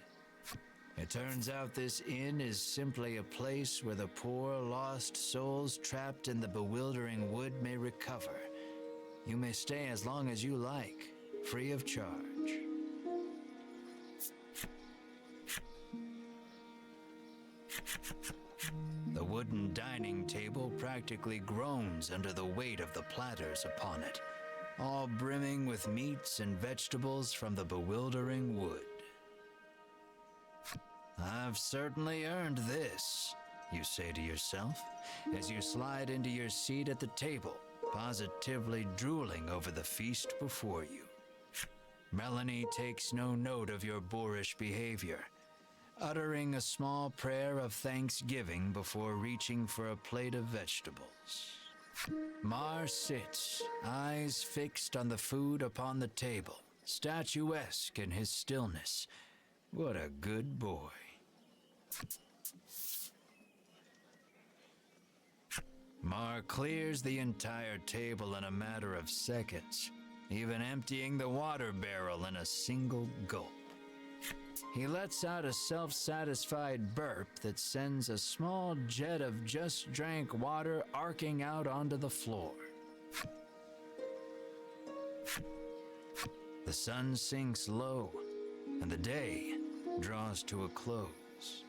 It turns out this inn is simply a place where the poor lost souls trapped in the bewildering wood may recover. You may stay as long as you like, free of charge. The wooden dining table practically groans under the weight of the platters upon it, all brimming with meats and vegetables from the bewildering wood. I've certainly earned this, you say to yourself, as you slide into your seat at the table, positively drooling over the feast before you. Melanie takes no note of your boorish behavior, uttering a small prayer of thanksgiving before reaching for a plate of vegetables. Mar sits, eyes fixed on the food upon the table, statuesque in his stillness. What a good boy. Mar clears the entire table in a matter of seconds, even emptying the water barrel in a single gulp. he lets out a self-satisfied burp that sends a small jet of just drank water arcing out onto the floor. The sun sinks low, and the day draws to a close.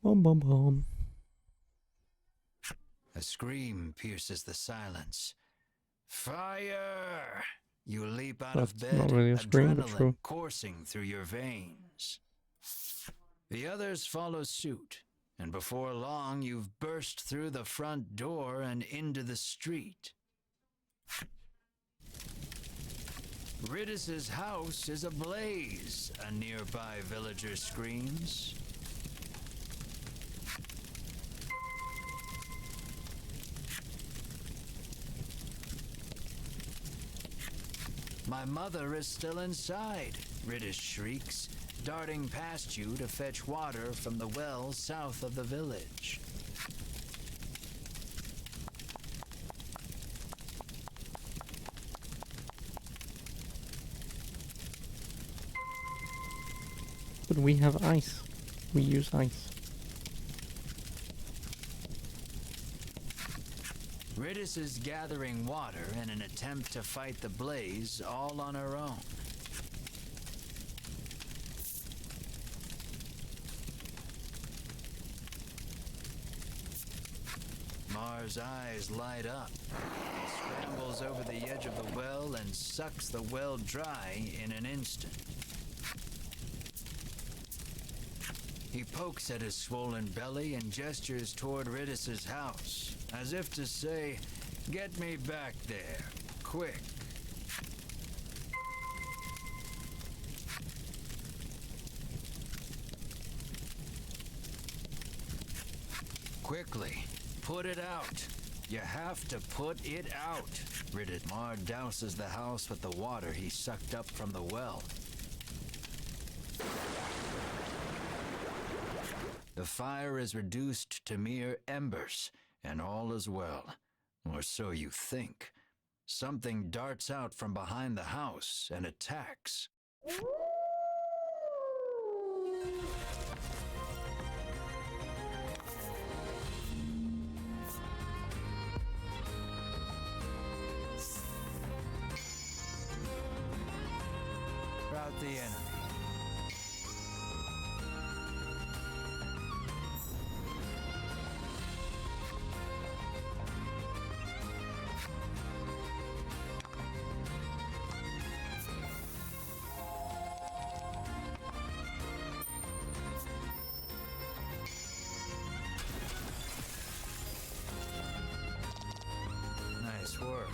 Bum bum bum. A scream pierces the silence. Fire! You leap out of That's bed, not really a scream, but adrenaline true. coursing through your veins. The others follow suit, and before long you've burst through the front door and into the street. Ridis's house is ablaze, a nearby villager screams. My mother is still inside, Ridis shrieks, darting past you to fetch water from the well south of the village. But we have ice. We use ice. Ridis is gathering water in an attempt to fight the blaze all on her own. Mars' eyes light up. He scrambles over the edge of the well and sucks the well dry in an instant. He pokes at his swollen belly and gestures toward Ridis's house, as if to say, "Get me back there, quick." Quickly, put it out. You have to put it out. Ridis Mar douses the house with the water he sucked up from the well. The fire is reduced to mere embers, and all is well. Or so you think. Something darts out from behind the house and attacks. Rout the enemy. Nice work.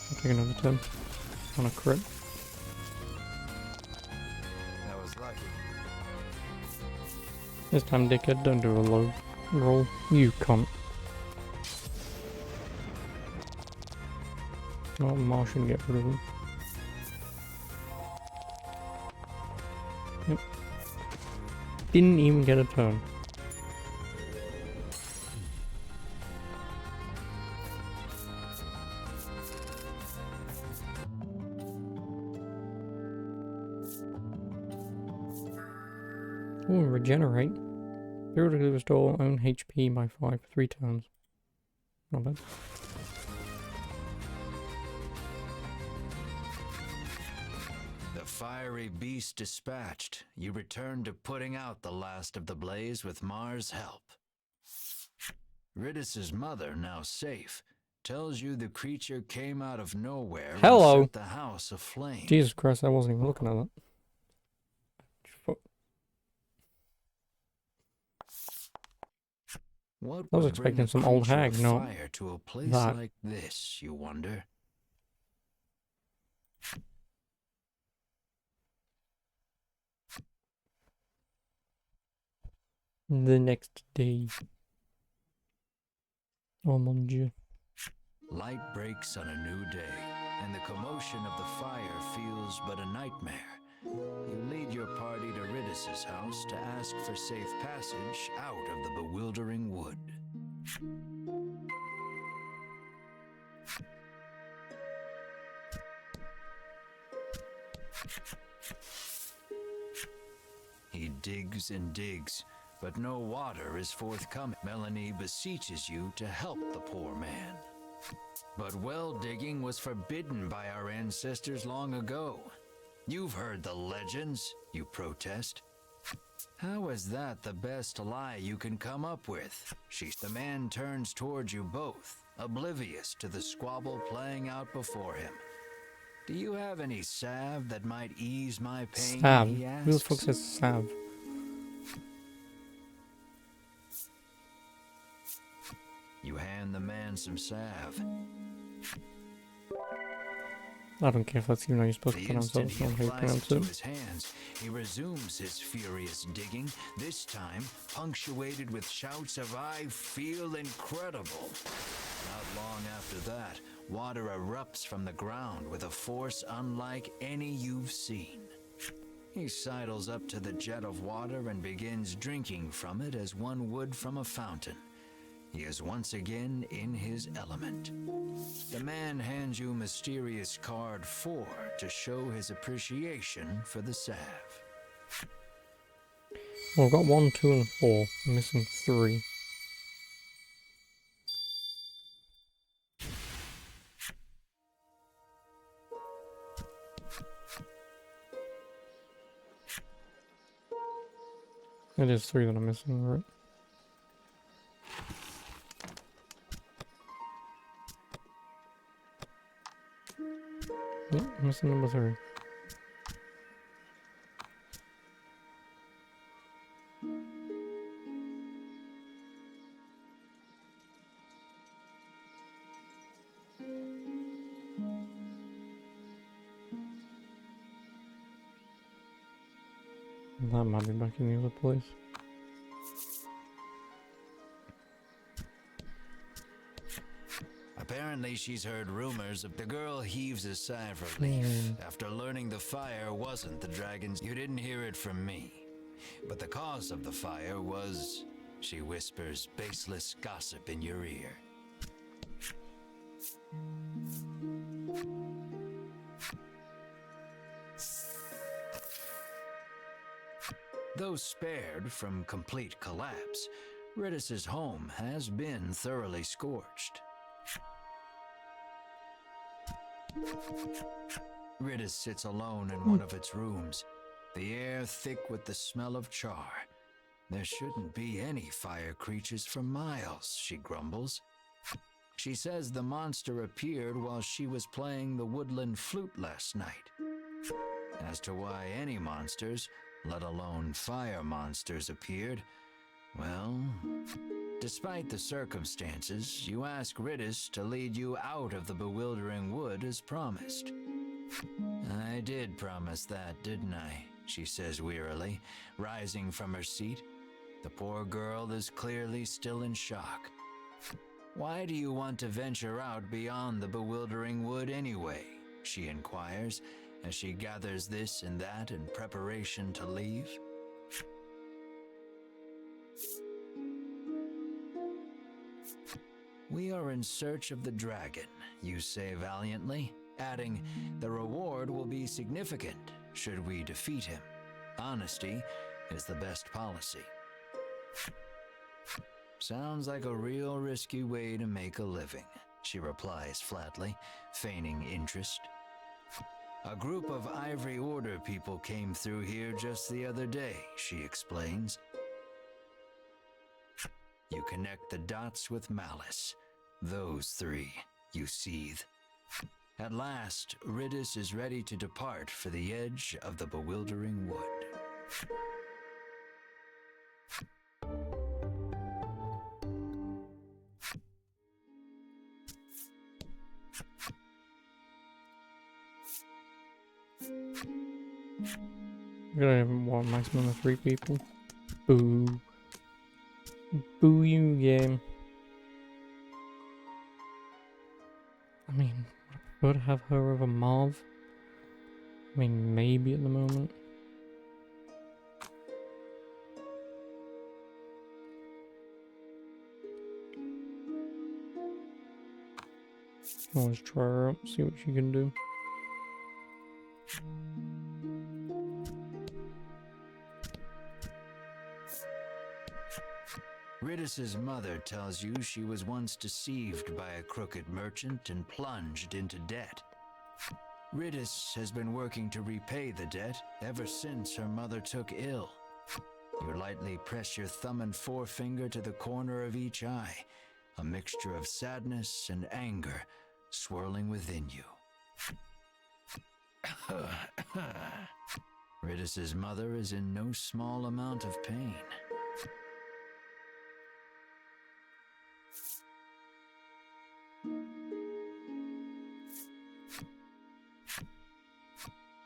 I'll take another 10 on a crit. That was lucky. This time, dickhead, don't do a low roll. You cunt. Not Martian, get rid of him. Yep. Didn't even get a turn. Oh, regenerate. Periodically restore own HP by 5 for 3 turns. Not bad. The fiery beast dispatched, you return to putting out the last of the blaze with Mars' help. Ridis's mother, now safe, tells you the creature came out of nowhere Hello. and set the house aflame. Jesus Christ, I wasn't even looking at that. What I was would bring expecting a some old creature hag, of not fire to a place that. like this, you wonder? The next day. Oh mon dieu. Light breaks on a new day, and the commotion of the fire feels but a nightmare. You lead your party to Ridis's house to ask for safe passage out of the bewildering wood. He digs and digs, but no water is forthcoming. Melanie beseeches you to help the poor man. But well digging was forbidden by our ancestors long ago. You've heard the legends, you protest. How is that the best lie you can come up with? The man turns towards you both, oblivious to the squabble playing out before him. Do you have any salve that might ease my pain? Salve. He Who the fuck asks. says salve? You hand the man some salve. I don't care if that's even how you're supposed to The pronounce it. instant That's he not how you applies pronounce it to it. his hands, he resumes his furious digging, this time punctuated with shouts of "I feel incredible." Not long after that, water erupts from the ground with a force unlike any you've seen. He sidles up to the jet of water and begins drinking from it as one would from a fountain. He is once again in his element. The man hands you mysterious card 4 to show his appreciation for the salve. Well, I've got 1, 2, and 4. I'm missing 3. It is 3 that I'm missing, right? Yep, missing number 3. That might be back in the other place. Apparently she's heard rumors of the girl heaves a sigh of relief after learning the fire wasn't the dragon's. You didn't hear it from me, but the cause of the fire was, she whispers baseless gossip in your ear. Though spared from complete collapse, Ridis's home has been thoroughly scorched. Ridis sits alone in one of its rooms, the air thick with the smell of char. There shouldn't be any fire creatures for miles, she grumbles. She says the monster appeared while she was playing the woodland flute last night. As to why any monsters, let alone fire monsters, appeared, well, despite the circumstances, you ask Ridis to lead you out of the bewildering wood as promised. I did promise that, didn't I? She says wearily, rising from her seat. The poor girl is clearly still in shock. Why do you want to venture out beyond the bewildering wood anyway? She inquires, as she gathers this and that in preparation to leave. We are in search of the dragon, you say valiantly, adding, the reward will be significant should we defeat him. Honesty is the best policy. Sounds like a real risky way to make a living, she replies flatly, feigning interest. A group of Ivory Order people came through here just the other day, she explains. You connect the dots with malice. Those 3, you seethe. At last, Ridis is ready to depart for the edge of the bewildering wood. We're gonna have one maximum of 3 people. Boo. Boo you, game. I mean, would I have her over Marv? I mean, maybe at the moment. Always try her out, see what she can do. Ridis's mother tells you she was once deceived by a crooked merchant and plunged into debt. Ridis has been working to repay the debt ever since her mother took ill. You lightly press your thumb and forefinger to the corner of each eye, a mixture of sadness and anger swirling within you. Ridis's mother is in no small amount of pain.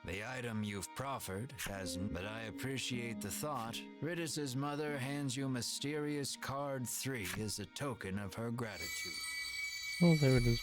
The item you've proffered hasn't, but I appreciate the thought. Ridis's mother hands you mysterious card 3 as a token of her gratitude. Oh, there it is.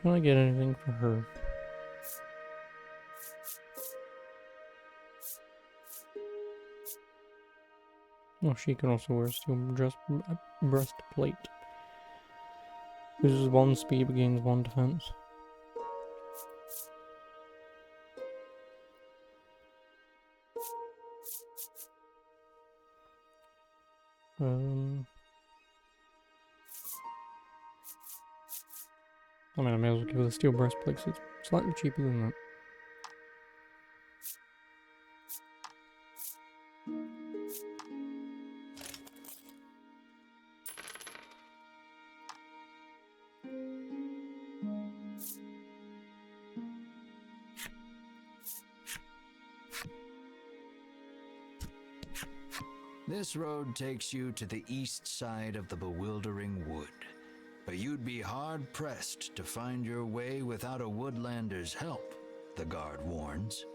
Can I get anything for her? Oh, she can also wear a steel breastplate. Loses 1 speed but gains 1 defense. I mean, I may as well give her the steel breastplate, so it's slightly cheaper than that. This road takes you to the east side of the Bewildering Wood, but you'd be hard-pressed to find your way without a woodlander's help, the guard warns.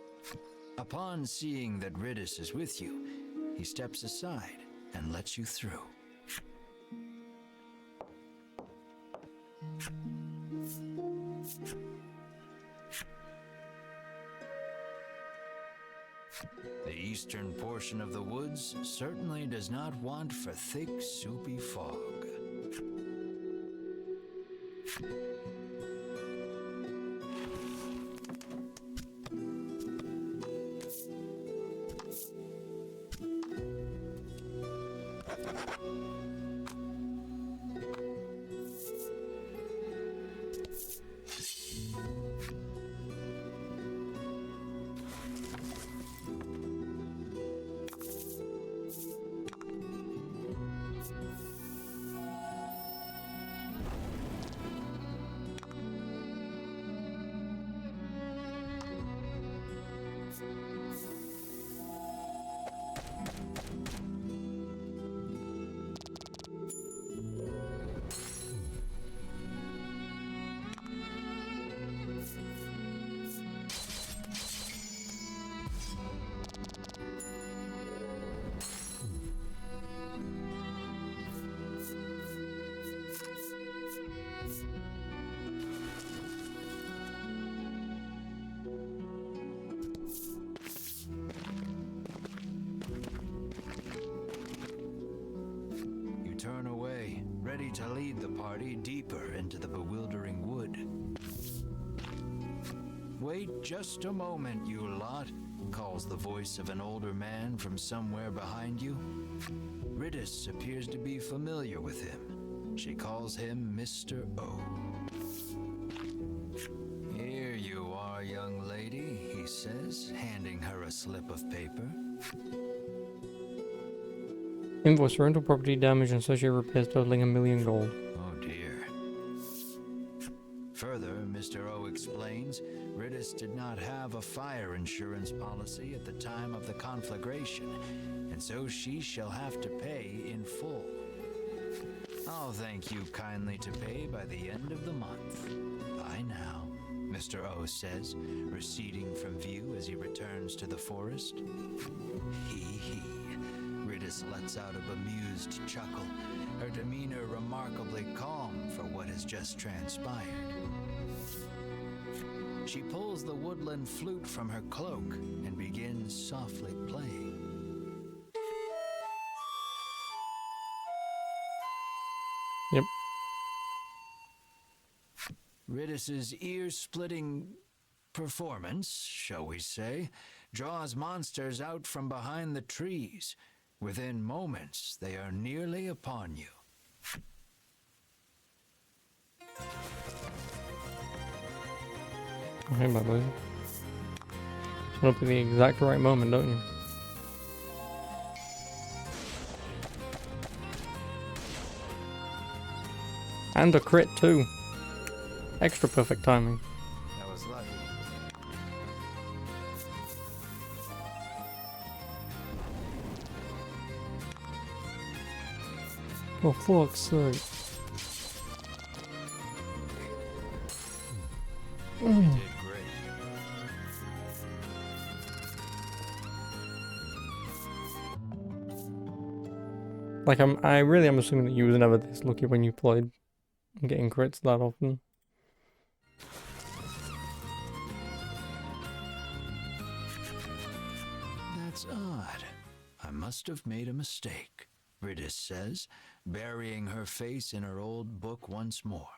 Upon seeing that Ridis is with you, he steps aside and lets you through. The eastern portion of the woods certainly does not want for thick, soupy fog. Turn away, ready to lead the party deeper into the Bewildering Wood. Wait just a moment, you lot, calls the voice of an older man from somewhere behind you. Ridis appears to be familiar with him. She calls him Mr. O. Here you are, young lady, he says, handing her a slip of paper. Invoice for rental property damage and associated repairs totaling $1 million gold. Mr. O explains, Ridis did not have a fire insurance policy at the time of the conflagration, and so she shall have to pay in full. I'll thank you kindly to pay by the end of the month. Bye now, Mr. O says, receding from view as he returns to the forest. Hee. Ridis lets out a bemused chuckle, her demeanor remarkably calm for what has just transpired. She pulls the woodland flute from her cloak and begins softly playing. Yep. Ridis's ear-splitting performance, shall we say, draws monsters out from behind the trees. Within moments, they are nearly upon you. Okay, my boy. Up at the exact right moment, don't you? And a crit too. Extra perfect timing. That was lucky. Oh, fuck's sake. You did great. Like, I really am assuming that you was never this lucky when you played getting crits that often. That's odd. I must have made a mistake, Ridis says, burying her face in her old book once more.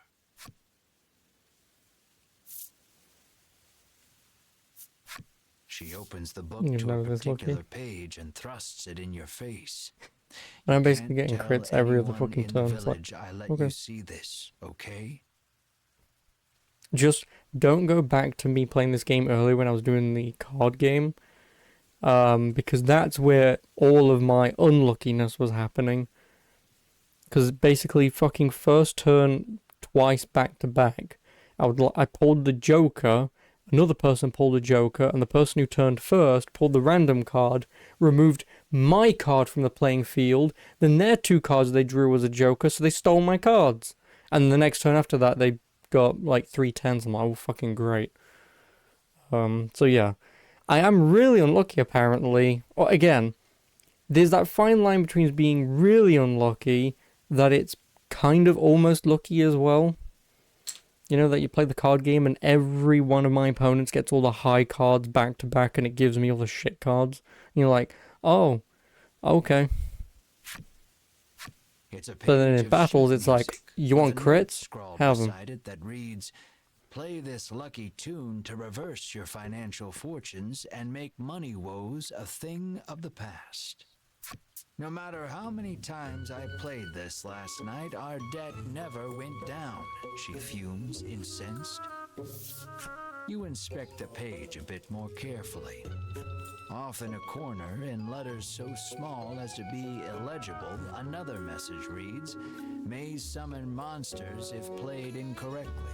She opens the book You've to a never this lucky. particular page and thrusts it in your face. And I'm You basically can't getting tell crits every other anyone fucking in turn. the It's like, village I let okay. you see this, okay? Just don't go back to me playing this game earlier when I was doing the card game. Because that's where all of my unluckiness was happening. Because basically fucking first turn twice back to back, I pulled the Joker, another person pulled a Joker, and the person who turned first pulled the random card, removed my card from the playing field, then their two cards they drew was a Joker, so they stole my cards. And the next turn after that, they got like 3 10s. I'm like, oh, fucking great. So yeah. I am really unlucky, apparently. Well, again, there's that fine line between being really unlucky that it's kind of almost lucky as well. You know, that you play the card game and every one of my opponents gets all the high cards back to back and it gives me all the shit cards. And you're like, oh, okay. It's a But then page in of battles, sheet it's like, music you with want a note crits? scrawled Have them. beside it that reads, "Play this lucky tune to reverse your financial fortunes and make money woes a thing of the past." No matter how many times I played this last night, our debt never went down, she fumes, incensed. You inspect the page a bit more carefully. Off in a corner, in letters so small as to be illegible, another message reads, "May summon monsters if played incorrectly."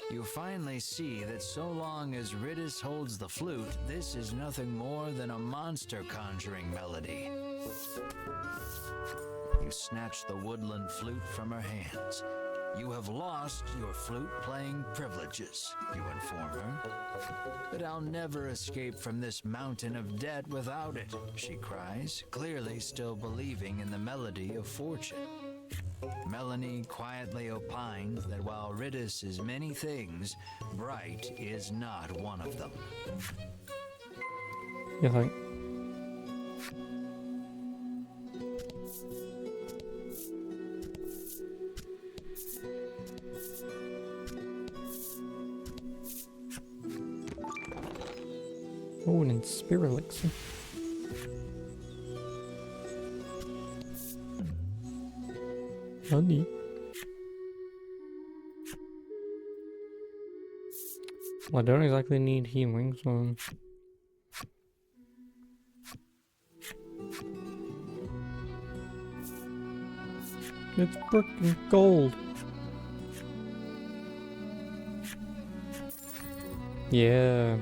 You finally see that so long as Ridis holds the flute, this is nothing more than a monster conjuring melody. You snatch the woodland flute from her hands. You have lost your flute-playing privileges, you inform her. "But I'll never escape from this mountain of debt without it," she cries, clearly still believing in the melody of fortune. Melanie quietly opines that while Ridis is many things, bright is not one of them. You think? Oh, an Inspira elixir. Honey. Well, I don't exactly need healing, so... It's freaking gold. Yeah.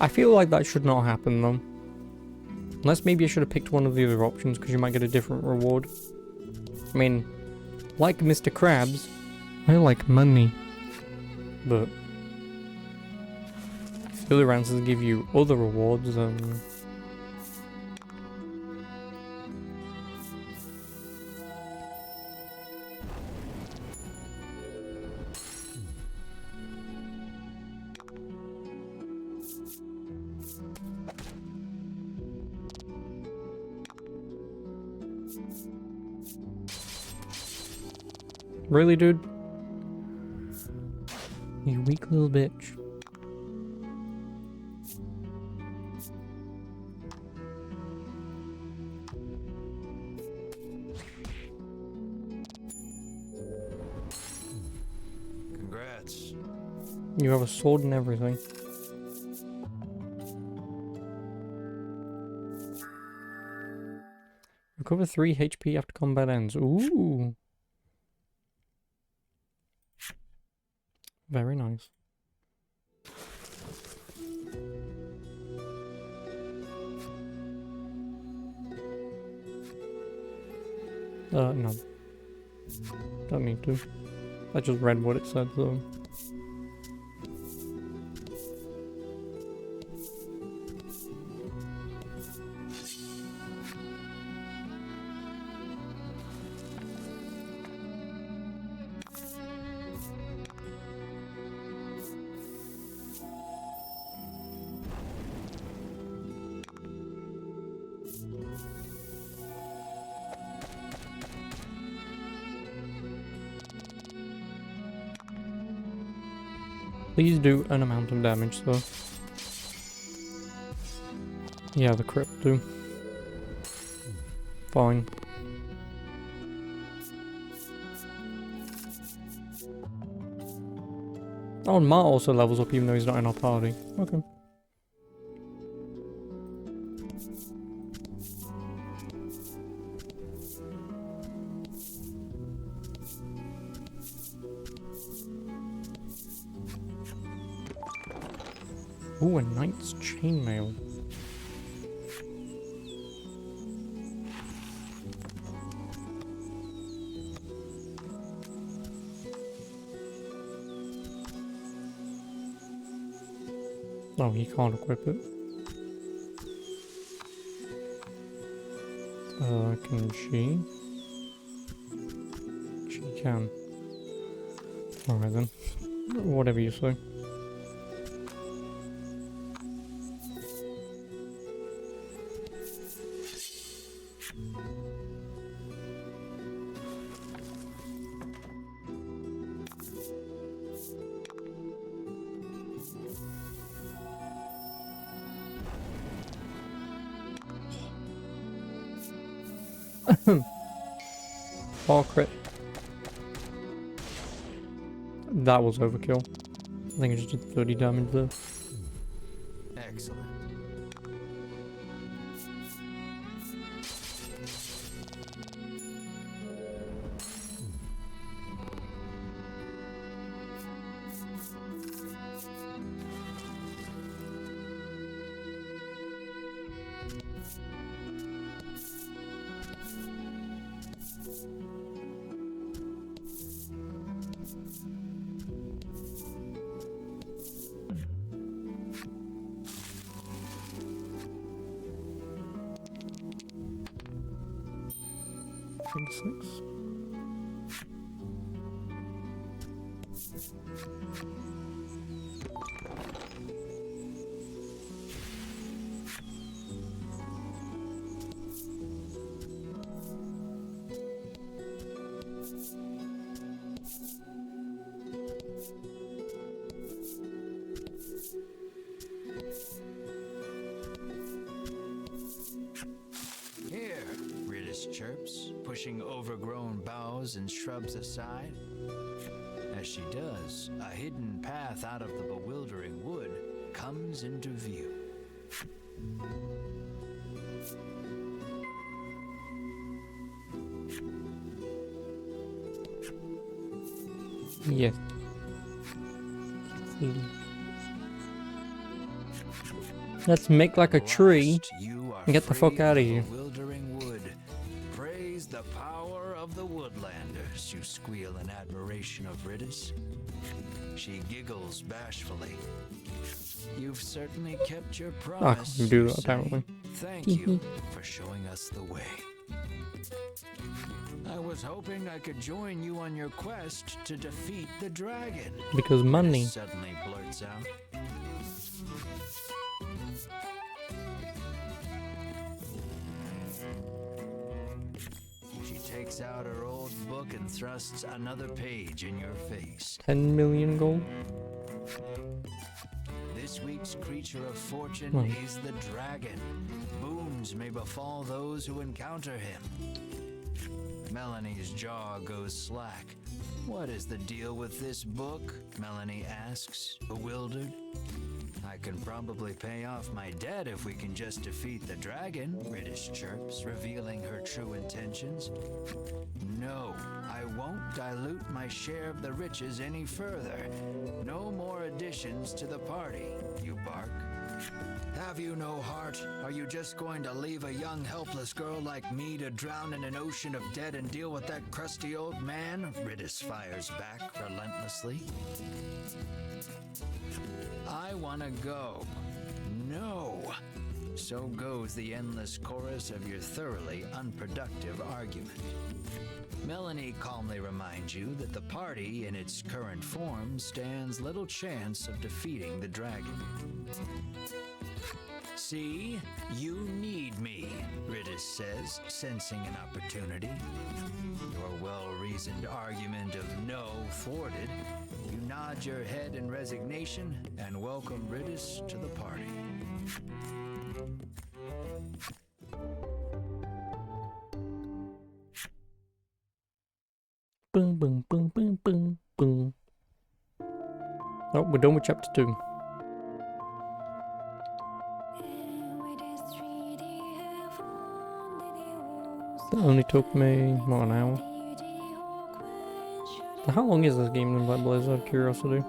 I feel like that should not happen though. Unless maybe I should have picked one of the other options because you might get a different reward. I mean, like Mr. Krabs, I like money. But if the other answers give you other rewards, then... Really, dude? You weak little bitch. Congrats. You have a sword and everything. Recover 3 HP after combat ends. Ooh. Very nice. No. Don't need to. I just read what it said, though. Please do an amount of damage, though. Yeah, the crit do. Fine. Oh, and Mart also levels up even though he's not in our party. Okay. Ooh, a knight's chainmail. Oh, he can't equip it. Can she? She can. Alright then. Whatever you say. Oh, crit. That was overkill. I think I just did 30 damage there. Excellent. Six. Here, Riddis chirps, pushing overgrown boughs and shrubs aside. As she does, a hidden path out of the bewildering wood comes into view. Yes. Let's make like a tree Last, you are and get the fuck free out of the here. bewildering wood. Praise the power of the woodlanders, you squeal in admiration of Ridis. She giggles bashfully. You've certainly kept your I promise. can do you that say. apparently. Thank you for showing us the way. I was hoping I could join you on your quest to defeat the dragon. Because money. Suddenly blurts out. She takes out her old book and thrusts another page in your face. 10 million gold? This week's creature of fortune Hmm. is the dragon. Boons may befall those who encounter him. Melanie's jaw goes slack. What is the deal with this book? Melanie asks, bewildered. I can probably pay off my debt if we can just defeat the dragon, British chirps, revealing her true intentions. No, I won't dilute my share of the riches any further. No more additions to the party, you bark. Have you no heart? Are you just going to leave a young, helpless girl like me to drown in an ocean of debt and deal with that crusty old man? Ridis fires back relentlessly. I want to go. No. So goes the endless chorus of your thoroughly unproductive argument. Melanie calmly reminds you that the party in its current form stands little chance of defeating the dragon. See, you need me, Ridis says, sensing an opportunity. Your well-reasoned argument of no thwarted, you nod your head in resignation and welcome Ridis to the party. Boom, boom, boom, boom, boom, boom. Oh, we're done with chapter 2. That only took me, what, an hour? How long is this game in Black Blaze, out of curiosity?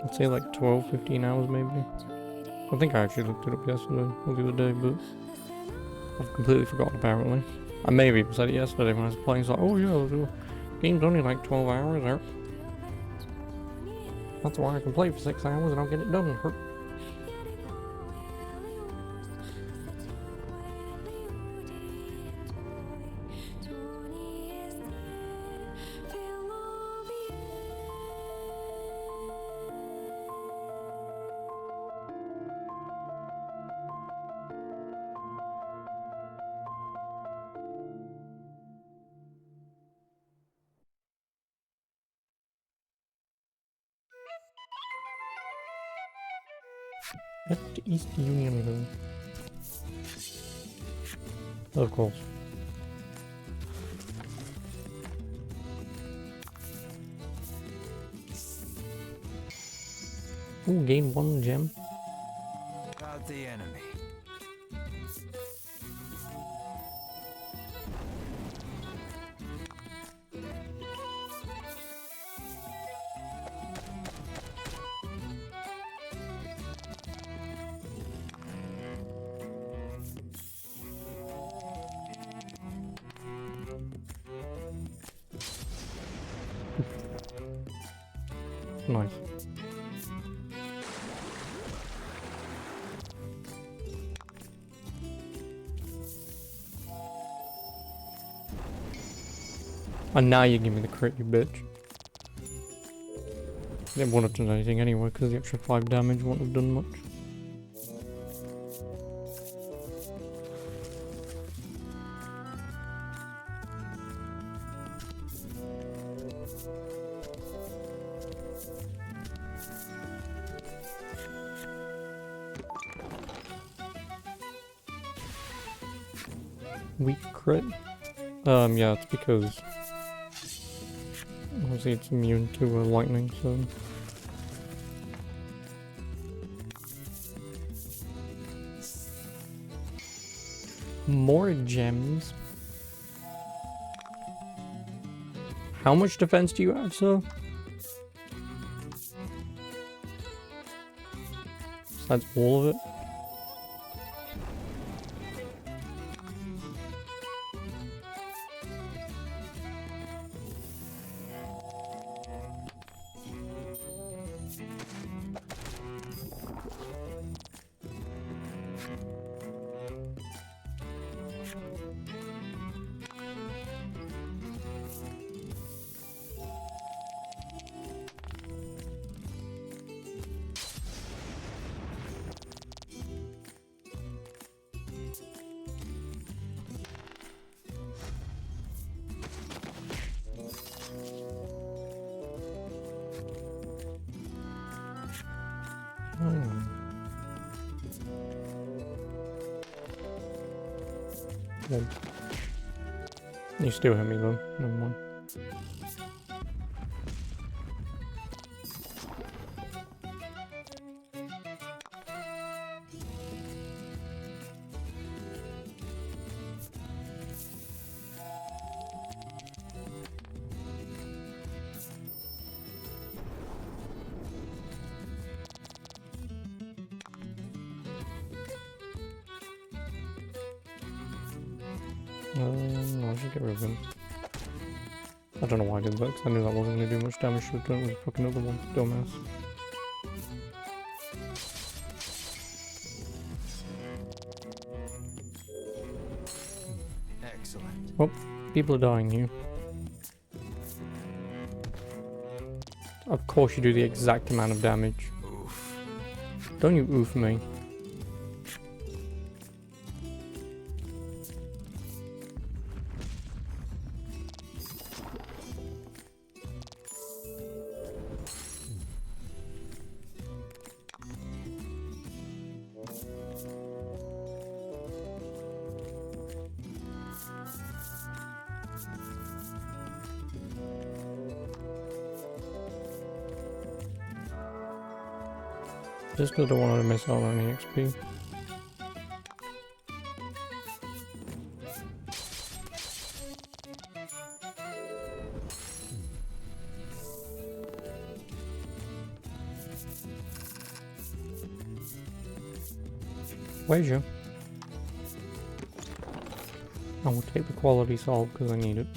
I'd say like 12, 15 hours maybe. I think I actually looked it up yesterday, or the other day, but I've completely forgotten apparently. I maybe said it yesterday when I was playing, so like, oh yeah, the game's only like 12 hours, or that's why I can play for 6 hours and I'll get it done. At East Unionville. Of course. Ooh, gain 1 gem. About the enemy. Nice. And now you give me the crit, you bitch. It wouldn't have done anything anyway, because the extra 5 damage wouldn't have done much. Weak crit? Yeah, it's because obviously it's immune to lightning, so more gems. How much defense do you have, sir? That's all of it. Well, you still hit me though. Never mind. I should get rid of him. I don't know why I did that, because I knew that wasn't going to do much damage. Should have done it with fucking other one. Dumbass. Excellent. Oh, people are dying here. Of course you do the exact amount of damage. Oof. Don't you oof me. Just because I don't want to miss out on any XP. Where's you? I will take the quality salt because I need it.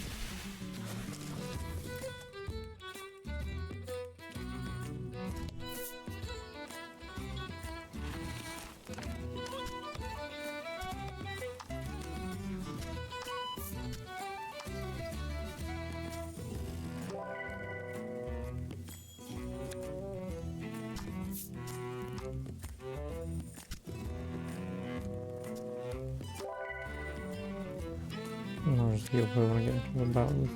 I'll just heal her when I get into the battle.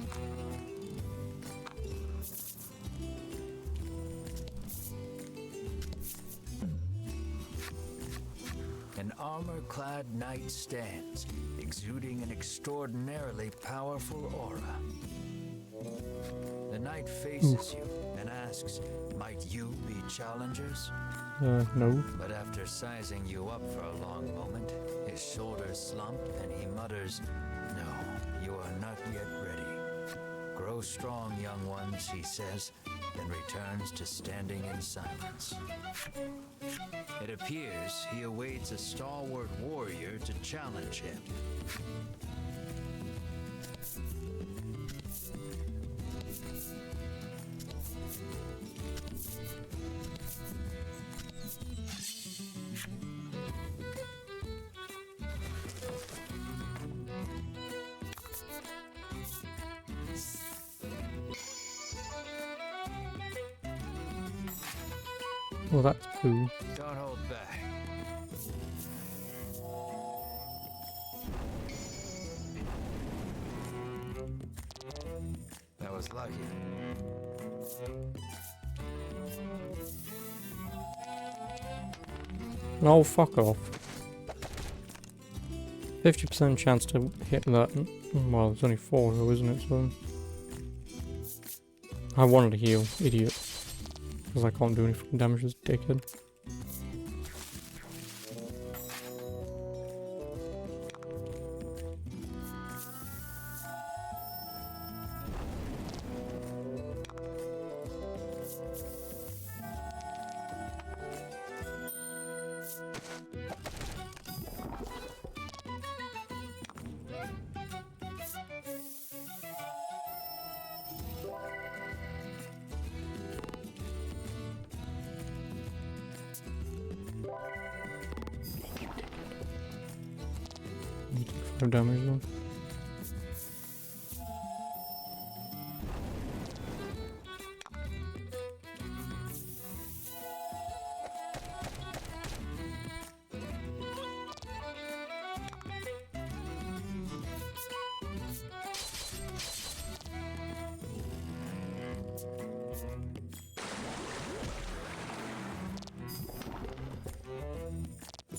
An armor-clad knight stands, exuding an extraordinarily powerful aura. The knight faces you and asks, "Might you be challengers?" No. But after sizing you up for a long moment, his shoulders slump and he mutters, "No, you are not yet ready. Grow strong, young ones," he says, then returns to standing in silence. It appears he awaits a stalwart warrior to challenge him. Well, that's cool. Don't hold back. That was lucky. No, fuck off. 50% chance to hit that. Well, it's only 4 though, isn't it? So I wanted to heal, idiot. Because I can't do any fucking damage to this dickhead. You take 5 damage though.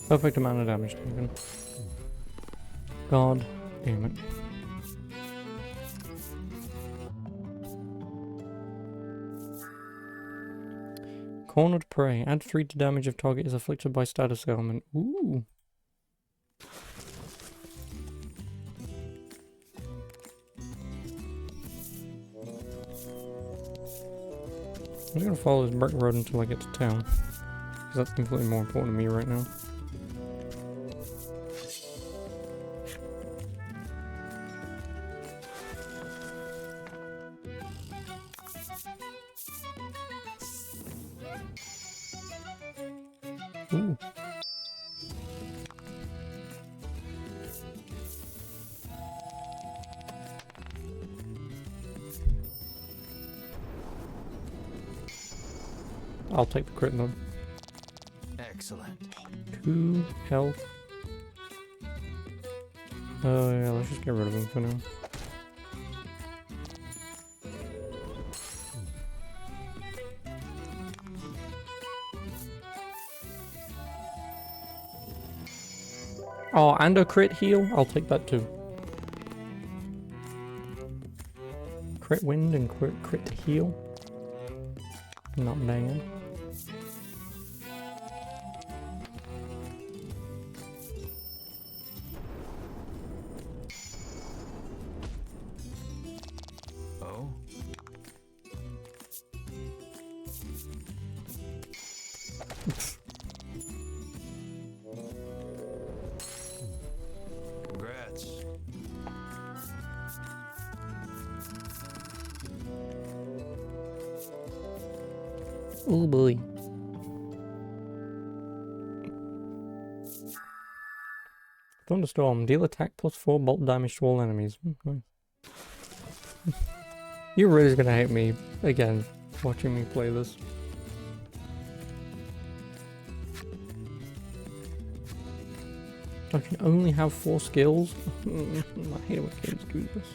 Perfect amount of damage taken. God damn it. Cornered prey. Add 3 to damage if target is afflicted by status ailment. Ooh. I'm just gonna follow this brick road until I get to town. Because that's completely more important to me right now. Ooh. I'll take the crit though. Excellent. 2 health. Oh yeah, let's just get rid of him for now. Oh, and a crit heal? I'll take that too. Crit wind and crit heal. Not bad. Oh? Congrats. Oh boy. Thunderstorm. Deal attack plus 4 bolt damage to all enemies. Nice. You're really gonna hate me again watching me play this. I can only have 4 skills? I hate it when games do this.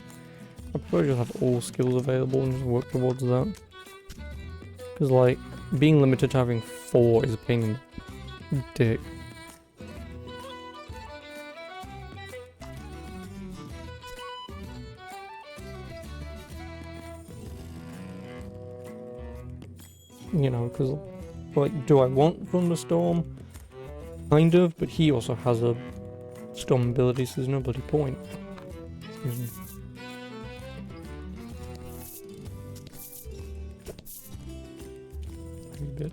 I prefer to just have all skills available and just work towards that. Because, like, being limited to having 4 is a pain in the dick. You know, because, like, do I want Thunderstorm? Kind of, but he also has a storm ability, so there's no bloody point. Excuse me. You bitch.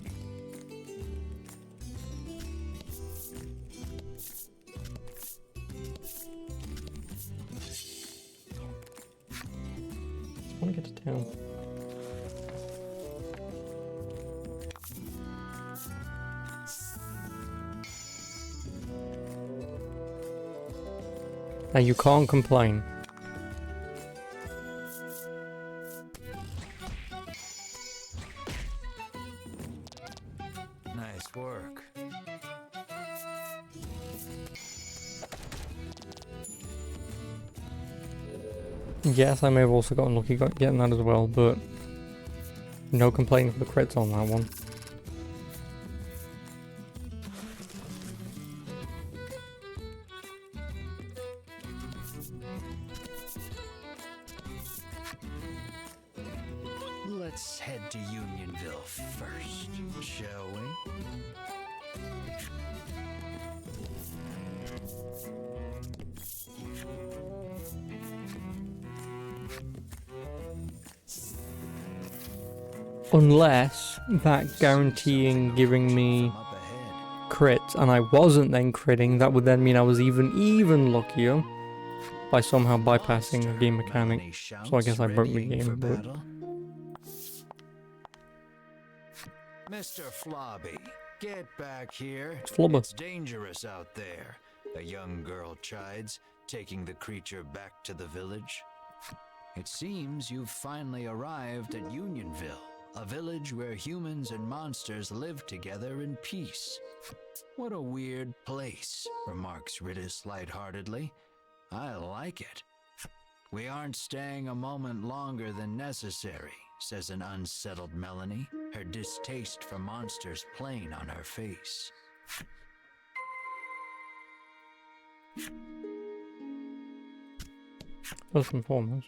I want to get to town. Now you can't complain. Nice work. Yes, I may have also gotten lucky getting that as well, but no complaining for the crits on that one. Let's head to Unionville first, shall we? Unless that guaranteeing giving me Up ahead. crits and I wasn't then critting, that would then mean I was even luckier by somehow bypassing a game mechanic. So I guess I broke the game, but Mr. Flobby, get back here. It's Flubber. It's dangerous out there. A young girl chides. taking the creature back to the village? It seems you've finally arrived at Unionville, a village where humans and monsters live together in peace. What a weird place, remarks Ridis lightheartedly. I like it. We aren't staying a moment longer than necessary, says an unsettled Melanie, her distaste for monsters plain on her face. First and foremost.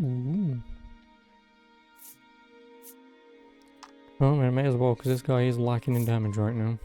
Ooh. Oh man, may as well, because this guy is lacking in damage right now.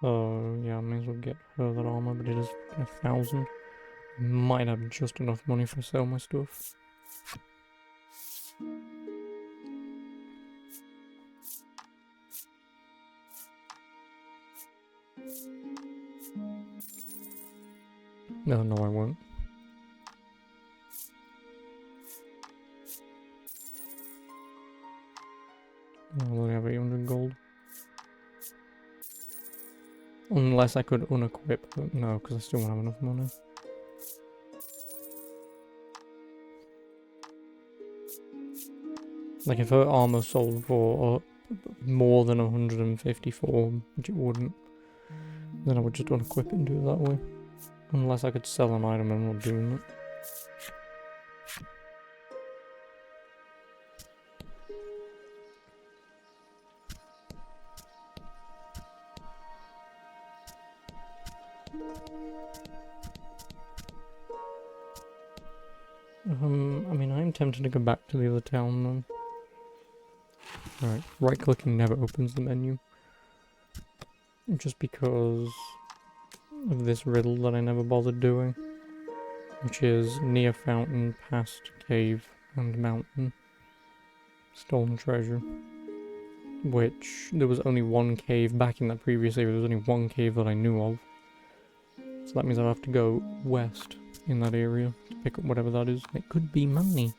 So yeah, I may as well get her that armor, but it is 1,000. Might have just enough money for sell my stuff. No, no, I won't. I only have 800 gold. Unless I could unequip, but no, because I still won't have enough money. Like if her armor sold for more than 154, which it wouldn't, then I would just unequip it and do it that way. Unless I could sell an item, I'm not doing it. I mean, I'm tempted to go back to the other town though. Alright, right-clicking never opens the menu. Just because of this riddle that I never bothered doing. Which is near fountain, past cave, and mountain. Stolen treasure. Which, there was only one cave back in that previous area, there was only one cave that I knew of. So that means I'll have to go west in that area to pick up whatever that is. It could be money.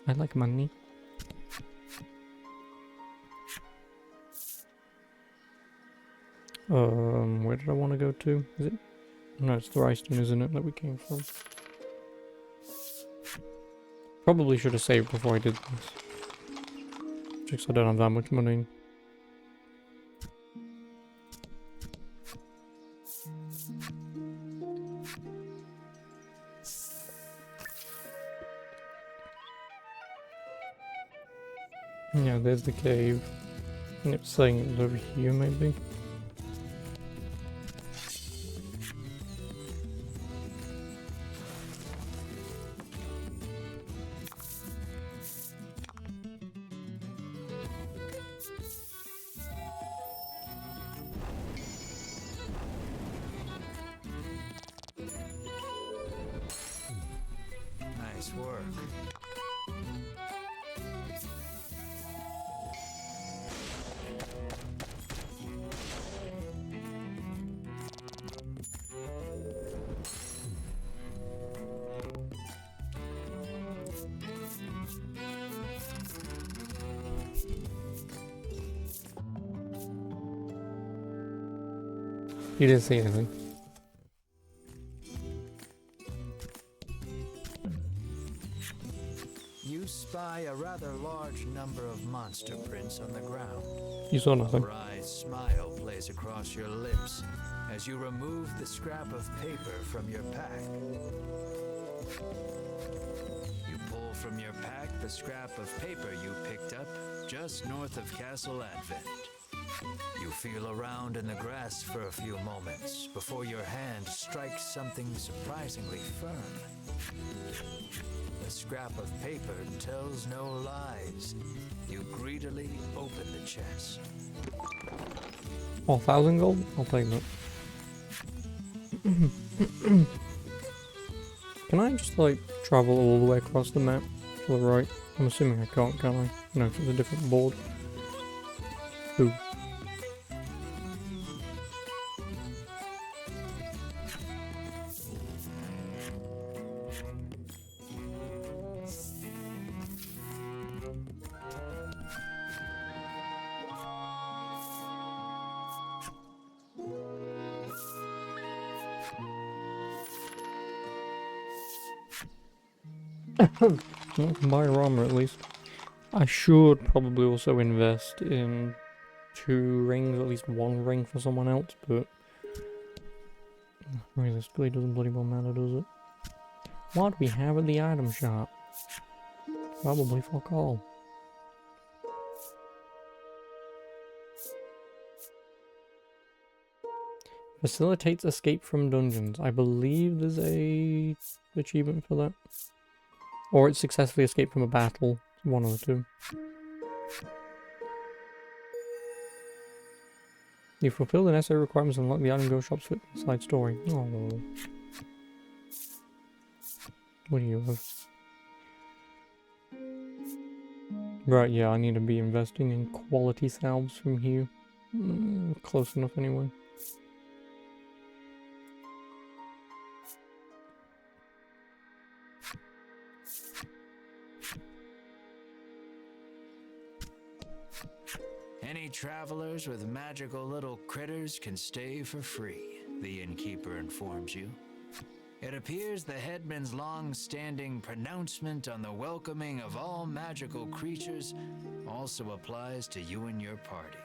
I like money. Where did I want to go to? Is it? No, it's Thryston, isn't it, that we came from? Probably should have saved before I did this. Just 'cause I don't have that much money. Yeah, there's the cave. And it's saying it was over here, maybe. Nice work. You didn't see anything. You spy a rather large number of monster prints on the ground. You saw A nothing. wry smile plays across your lips as you remove the scrap of paper from your pack. You pull from your pack the scrap of paper you picked up just north of Castle Advent. You feel around in the grass for a few moments before your hand strikes something surprisingly firm. The scrap of paper tells no lies. You greedily open the chest. 1,000 gold? I'll take that. Can I just like travel all the way across the map to the right? I'm assuming I can't, can I? No, 'cause it's a different board. Ooh. Well, buy armor at least. I should probably also invest in 2 rings, at least 1 ring for someone else, but realistically it doesn't bloody well matter, does it? What do we have at the item shop? Probably fuck all. Facilitates escape from dungeons. I believe there's a achievement for that. Or it's successfully escaped from a battle. One of the two. You fulfill the necessary requirements and unlock the item go shops with side story. Oh. What do you have? Right, yeah, I need to be investing in quality salves from here. Close enough anyway. Any travelers with magical little critters can stay for free, the innkeeper informs you. It appears the headman's long-standing pronouncement on the welcoming of all magical creatures also applies to you and your party.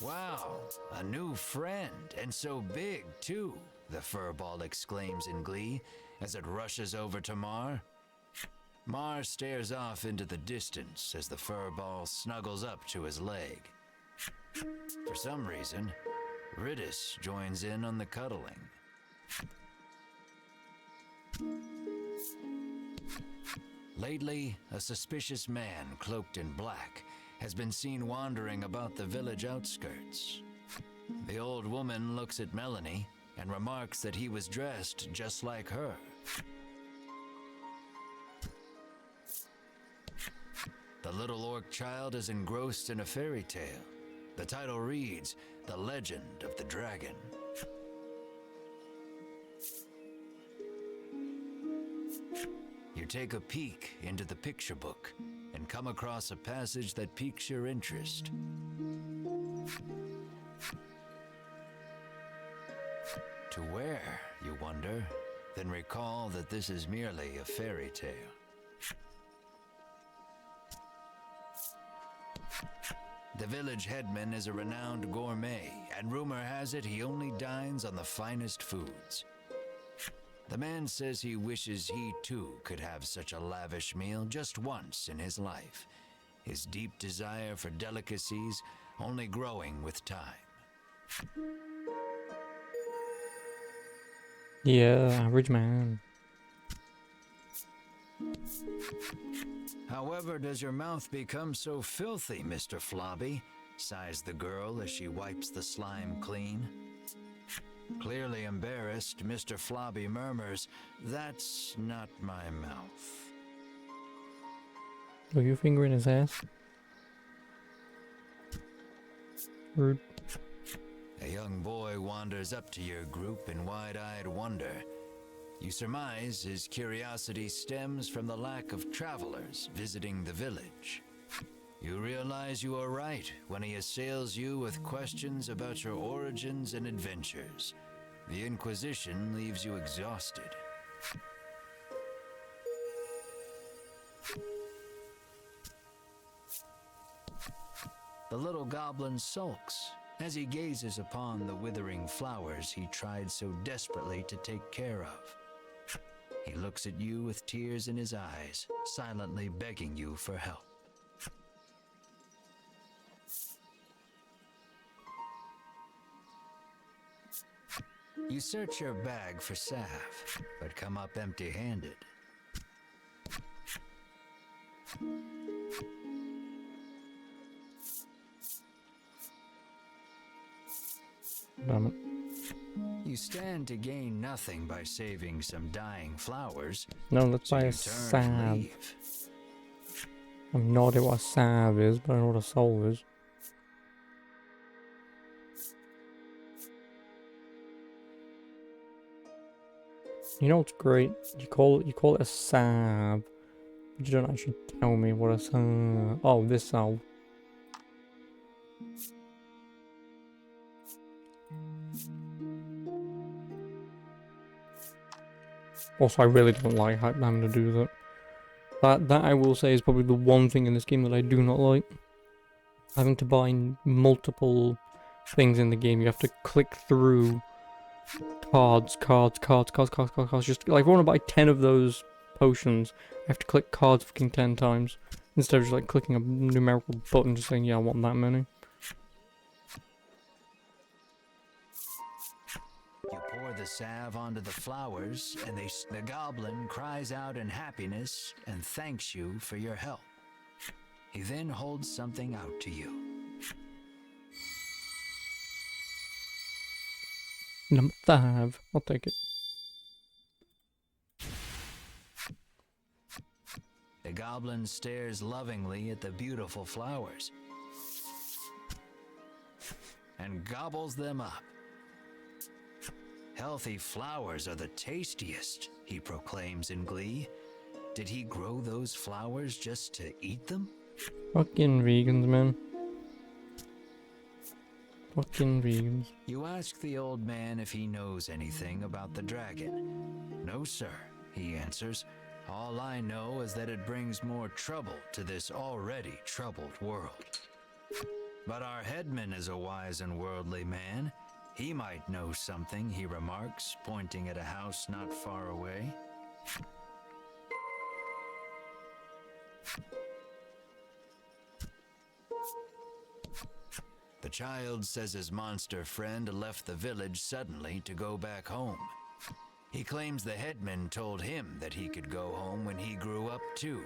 Wow, a new friend, and so big, too, the furball exclaims in glee as it rushes over to Mar. Mar stares off into the distance as the furball snuggles up to his leg. For some reason, Ridis joins in on the cuddling. Lately, a suspicious man cloaked in black has been seen wandering about the village outskirts. The old woman looks at Melanie and remarks that he was dressed just like her. The little orc child is engrossed in a fairy tale. The title reads, The Legend of the Dragon. You take a peek into the picture book and come across a passage that piques your interest. To where, you wonder, then recall that this is merely a fairy tale. The village headman is a renowned gourmet, and rumor has it he only dines on the finest foods. The man says he wishes he too could have such a lavish meal just once in his life, his deep desire for delicacies only growing with time. Yeah, average man. However, does your mouth become so filthy, Mr. Flobby? Sighs the girl as she wipes the slime clean. Clearly embarrassed, Mr. Flobby murmurs, "That's not my mouth." Are you fingering his ass? Rude. A young boy wanders up to your group in wide-eyed wonder. You surmise his curiosity stems from the lack of travelers visiting the village. You realize you are right when he assails you with questions about your origins and adventures. The Inquisition leaves you exhausted. The little goblin sulks as he gazes upon the withering flowers he tried so desperately to take care of. He looks at you with tears in his eyes, silently begging you for help. You search your bag for salve, but come up empty-handed. Damn it. You stand to gain nothing by saving some dying flowers. No, let's So buy you a turn and salve. leave. I have no idea what a salve is, but I know what a soul is. You know what's great? You call it a salve, but you don't actually tell me what a salve. Oh, this salve. Also, I really don't like having to do that. That I will say is probably the one thing in this game that I do not like. Having to buy multiple things in the game. You have to click through cards. Just like if I want to buy 10 of those potions, I have to click cards fucking 10 times. Instead of just like clicking a numerical button just saying, yeah, I want that many. You pour the salve onto the flowers, and the goblin cries out in happiness and thanks you for your help. He then holds something out to you. Number 5. I'll take it. The goblin stares lovingly at the beautiful flowers and gobbles them up. Healthy flowers are the tastiest, he proclaims in glee. Did he grow those flowers just to eat them? Fucking vegans, man. Fucking vegans. You ask the old man if he knows anything about the dragon. No, sir, he answers. All I know is that it brings more trouble to this already troubled world. But our headman is a wise and worldly man. He might know something, he remarks, pointing at a house not far away. The child says his monster friend left the village suddenly to go back home. He claims the headman told him that he could go home when he grew up too.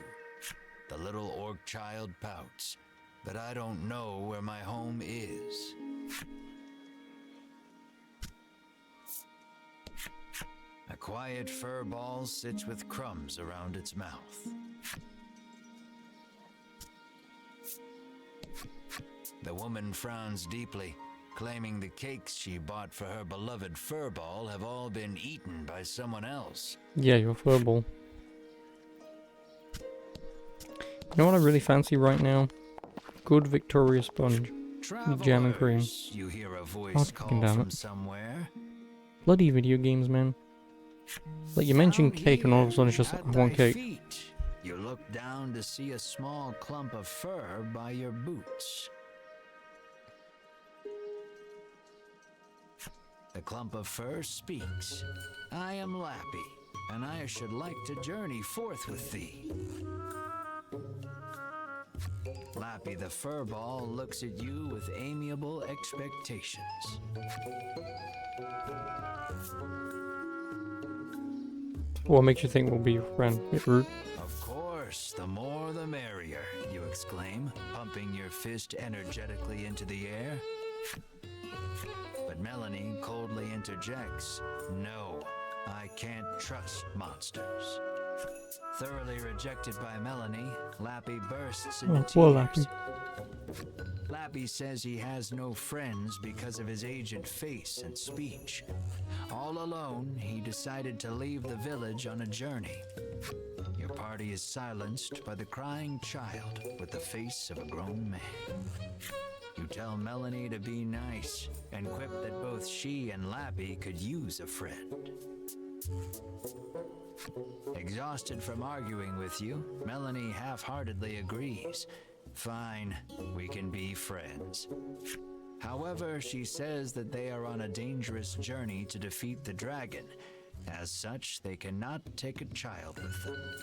The little orc child pouts, but I don't know where my home is. A quiet fur ball sits with crumbs around its mouth. The woman frowns deeply, claiming the cakes she bought for her beloved fur ball have all been eaten by someone else. Yeah, you're furball. You know what I really fancy right now? Good Victoria sponge. With jam and cream. Travelers, you hear a voice Oh, call fucking damn from it. somewhere. Bloody video games, man. Like, you mentioned Down cake and all of a here, sudden it's just at like, I want thy cake. feet, you look down to see a small clump of fur by your boots. The clump of fur speaks. I am Lappy, and I should like to journey forth with thee. Lappy the furball looks at you with amiable expectations. What makes you think we'll be your friend? Bit rude. Of course, the more the merrier, you exclaim, pumping your fist energetically into the air. But Melanie coldly interjects, no, I can't trust monsters. Thoroughly rejected by Melanie, Lappy bursts into Oh, tears. poor Lappy. Lappy says he has no friends because of his aged face and speech. All alone, he decided to leave the village on a journey. Your party is silenced by the crying child with the face of a grown man. You tell Melanie to be nice and quip that both she and Lappy could use a friend. Exhausted from arguing with you, Melanie half-heartedly agrees. Fine, we can be friends. However, she says that they are on a dangerous journey to defeat the dragon. As such, they cannot take a child with them.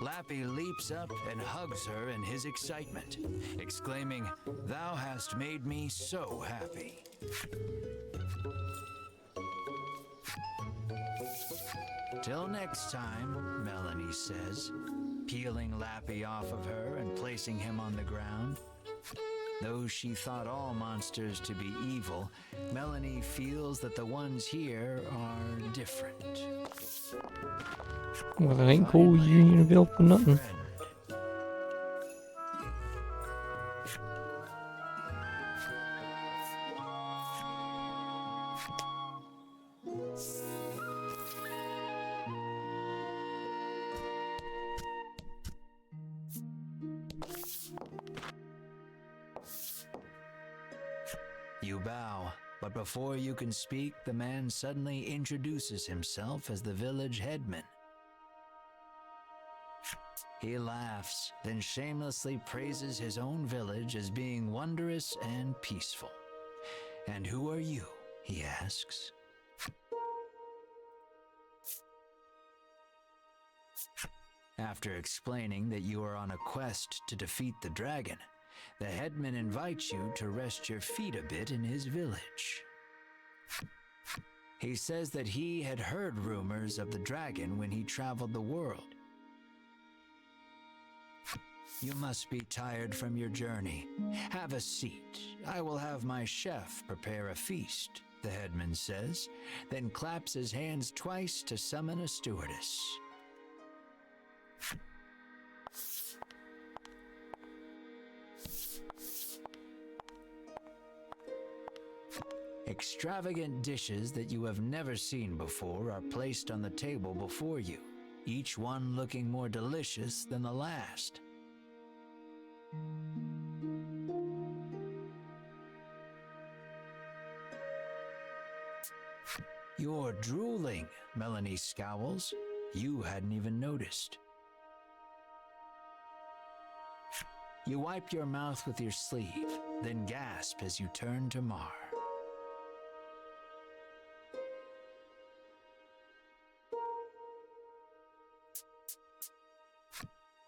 Lappy leaps up and hugs her in his excitement, exclaiming, "Thou hast made me so happy." Till next time, Melanie says, peeling Lappy off of her and placing him on the ground. Though she thought all monsters to be evil, Melanie feels that the ones here are different. Well, it ain't called Unionville for nothing. You bow, but before you can speak, the man suddenly introduces himself as the village headman. He laughs, then shamelessly praises his own village as being wondrous and peaceful. "And who are you?" he asks. After explaining that you are on a quest to defeat the dragon, the headman invites you to rest your feet a bit in his village. He says that he had heard rumors of the dragon when he traveled the world. "You must be tired from your journey. Have a seat. I will have my chef prepare a feast," the headman says, then claps his hands twice to summon a stewardess. Extravagant dishes that you have never seen before are placed on the table before you, each one looking more delicious than the last. "You're drooling," Melanie scowls. You hadn't even noticed. You wipe your mouth with your sleeve, then gasp as you turn to Mar.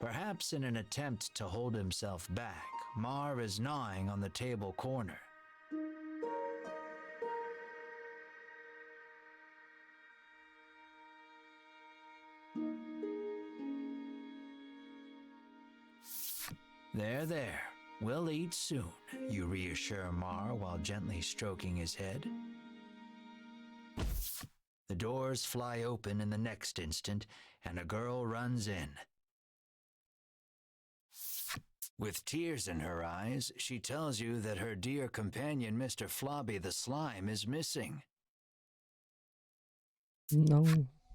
Perhaps in an attempt to hold himself back, Mar is gnawing on the table corner. There. We'll eat soon, you reassure Mar while gently stroking his head. The doors fly open in the next instant, and a girl runs in. With tears in her eyes, she tells you that her dear companion, Mr. Flobby the Slime, is missing. No.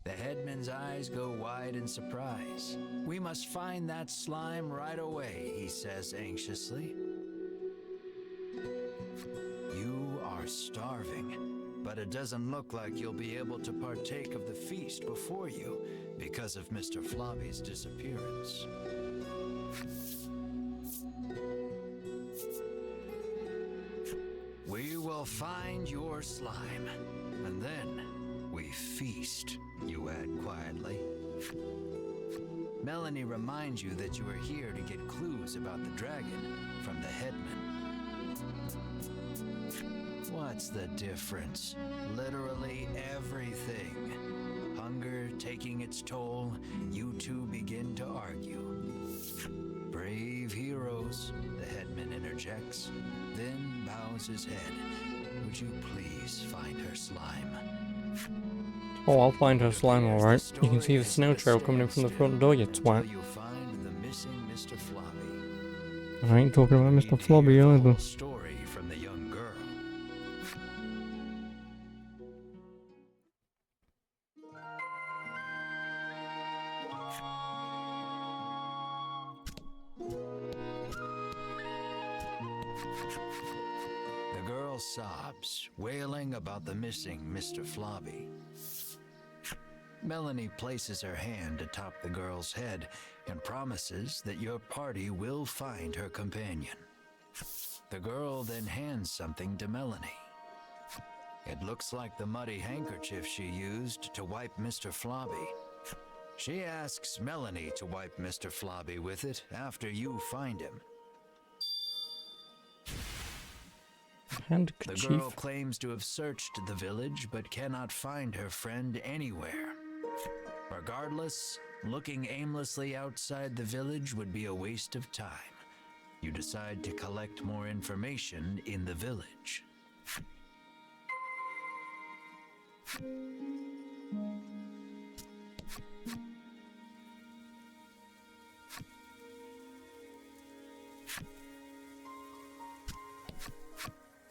The headman's eyes go wide in surprise. "We must find that slime right away," he says anxiously. You are starving, but it doesn't look like you'll be able to partake of the feast before you because of Mr. Flobby's disappearance. "We will find your slime, and then we feast," you add quietly. Melanie reminds you that you are here to get clues about the dragon from the headman. What's the difference? Literally everything. Hunger taking its toll, you two begin to argue. "Brave heroes," the headman interjects, then bows his head. "Would you please find her slime?" Oh, I'll find her slime, alright. You can see the snail trail coming in from the front door, you twat. You find the missing Mr. Flobby. I ain't talking about Mr. Flobby either. Story from the young girl. The girl sobs, wailing about the missing Mr. Flobby. Melanie places her hand atop the girl's head and promises that your party will find her companion. The girl then hands something to Melanie. It looks like the muddy handkerchief she used to wipe Mr. Flobby. She asks Melanie to wipe Mr. Flobby with it after you find him. The Handkerchief. girl claims to have searched the village but cannot find her friend anywhere. Regardless, looking aimlessly outside the village would be a waste of time. You decide to collect more information in the village.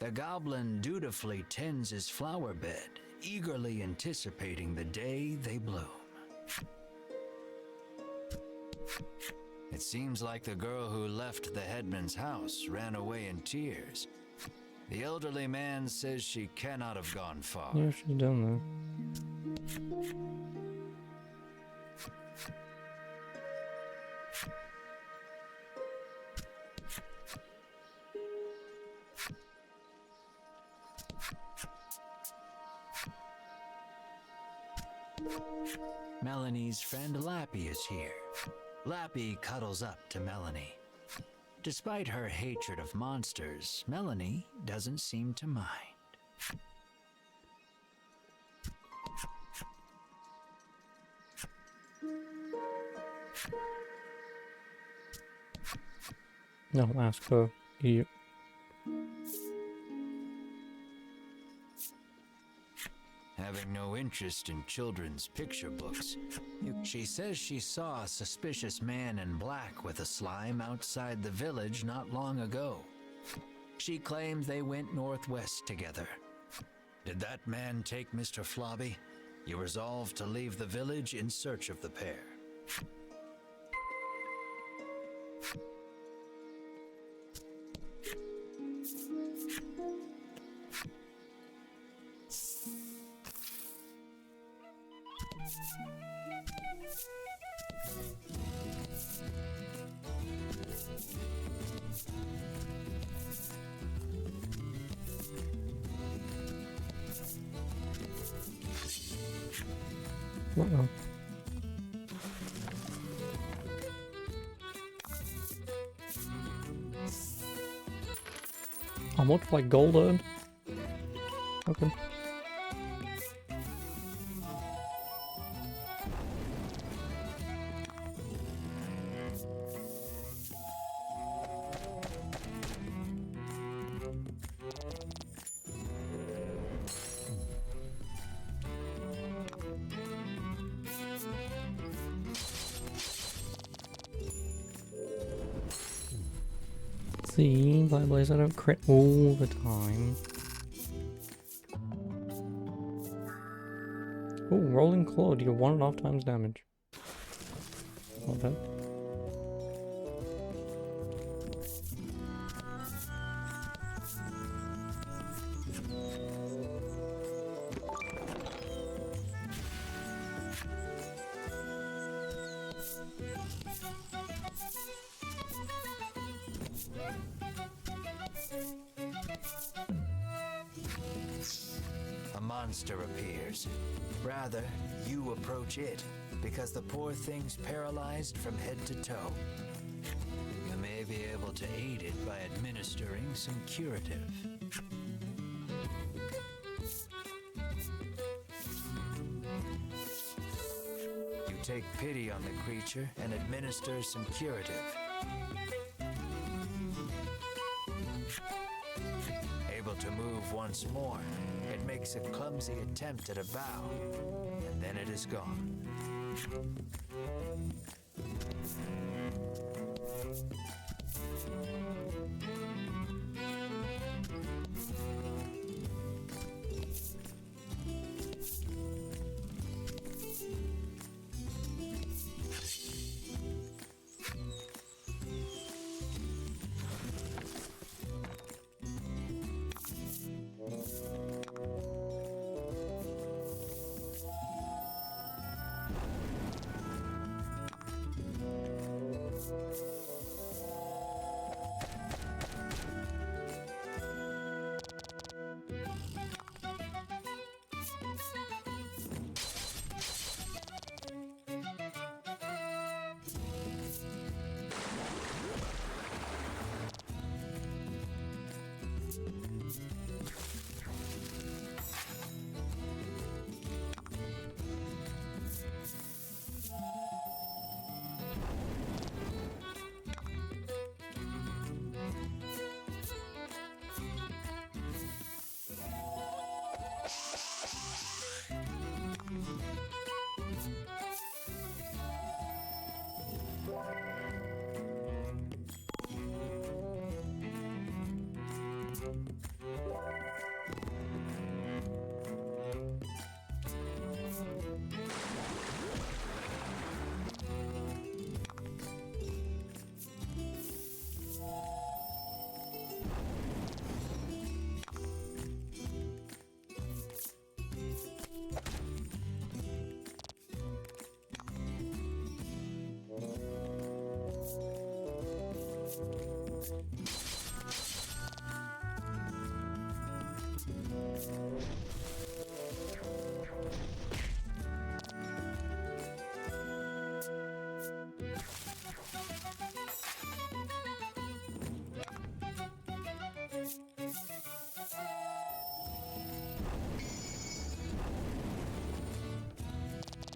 The goblin dutifully tends his flower bed, eagerly anticipating the day they bloom. It seems like the girl who left the headman's house ran away in tears. The elderly man says she cannot have gone far. Yeah, she's done that. Melanie's friend Lappy is here. Lappy cuddles up to Melanie. Despite her hatred of monsters, Melanie doesn't seem to mind. No, ask her. You. Having no interest in children's picture books, she says she saw a suspicious man in black with a slime outside the village not long ago. She claimed they went northwest together. Did that man take Mr. Flobby? You resolve to leave the village in search of the pair. Uh-oh. I multiply gold earned. Okay. See, Black Blaze, I don't crit all the time. Oh, Rolling Claw, deal 1.5 times damage. Not bad. A monster appears. Rather, you approach it, because the poor thing's paralyzed from head to toe. You may be able to aid it by administering some curative. You take pity on the creature and administer some curative. Able to move once more, it makes a clumsy attempt at a bow, and then it is gone.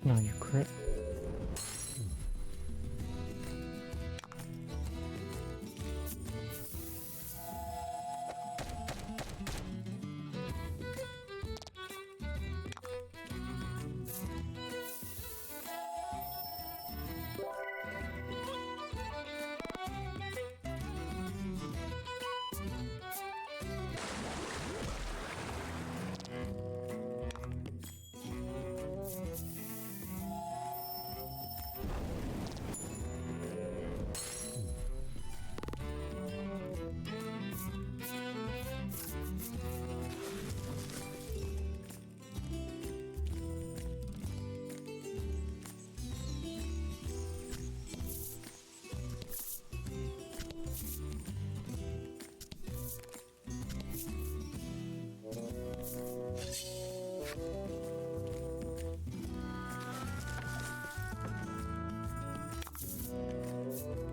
No, you crit.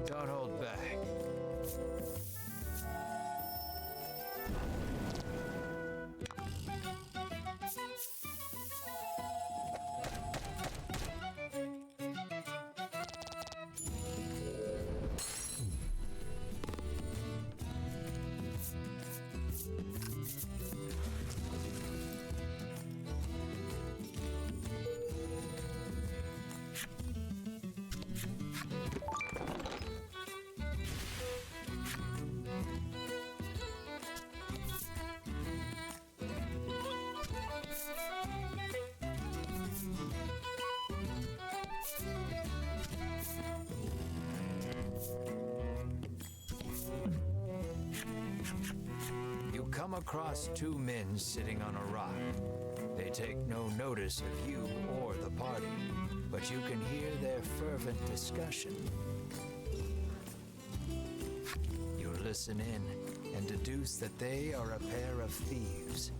Don't hold back. You come across two men sitting on a rock. They take no notice of you or the party, but you can hear their fervent discussion. You listen in and deduce that they are a pair of thieves.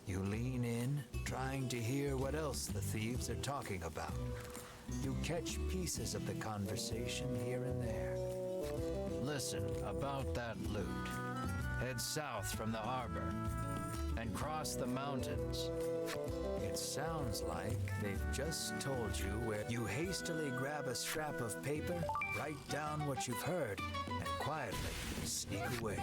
You lean in, trying to hear what else the thieves are talking about. You catch pieces of the conversation here and there. Listen about that loot. Head south from the harbor and cross the mountains. It sounds like they've just told you where. You hastily grab a scrap of paper, write down what you've heard, and quietly sneak away.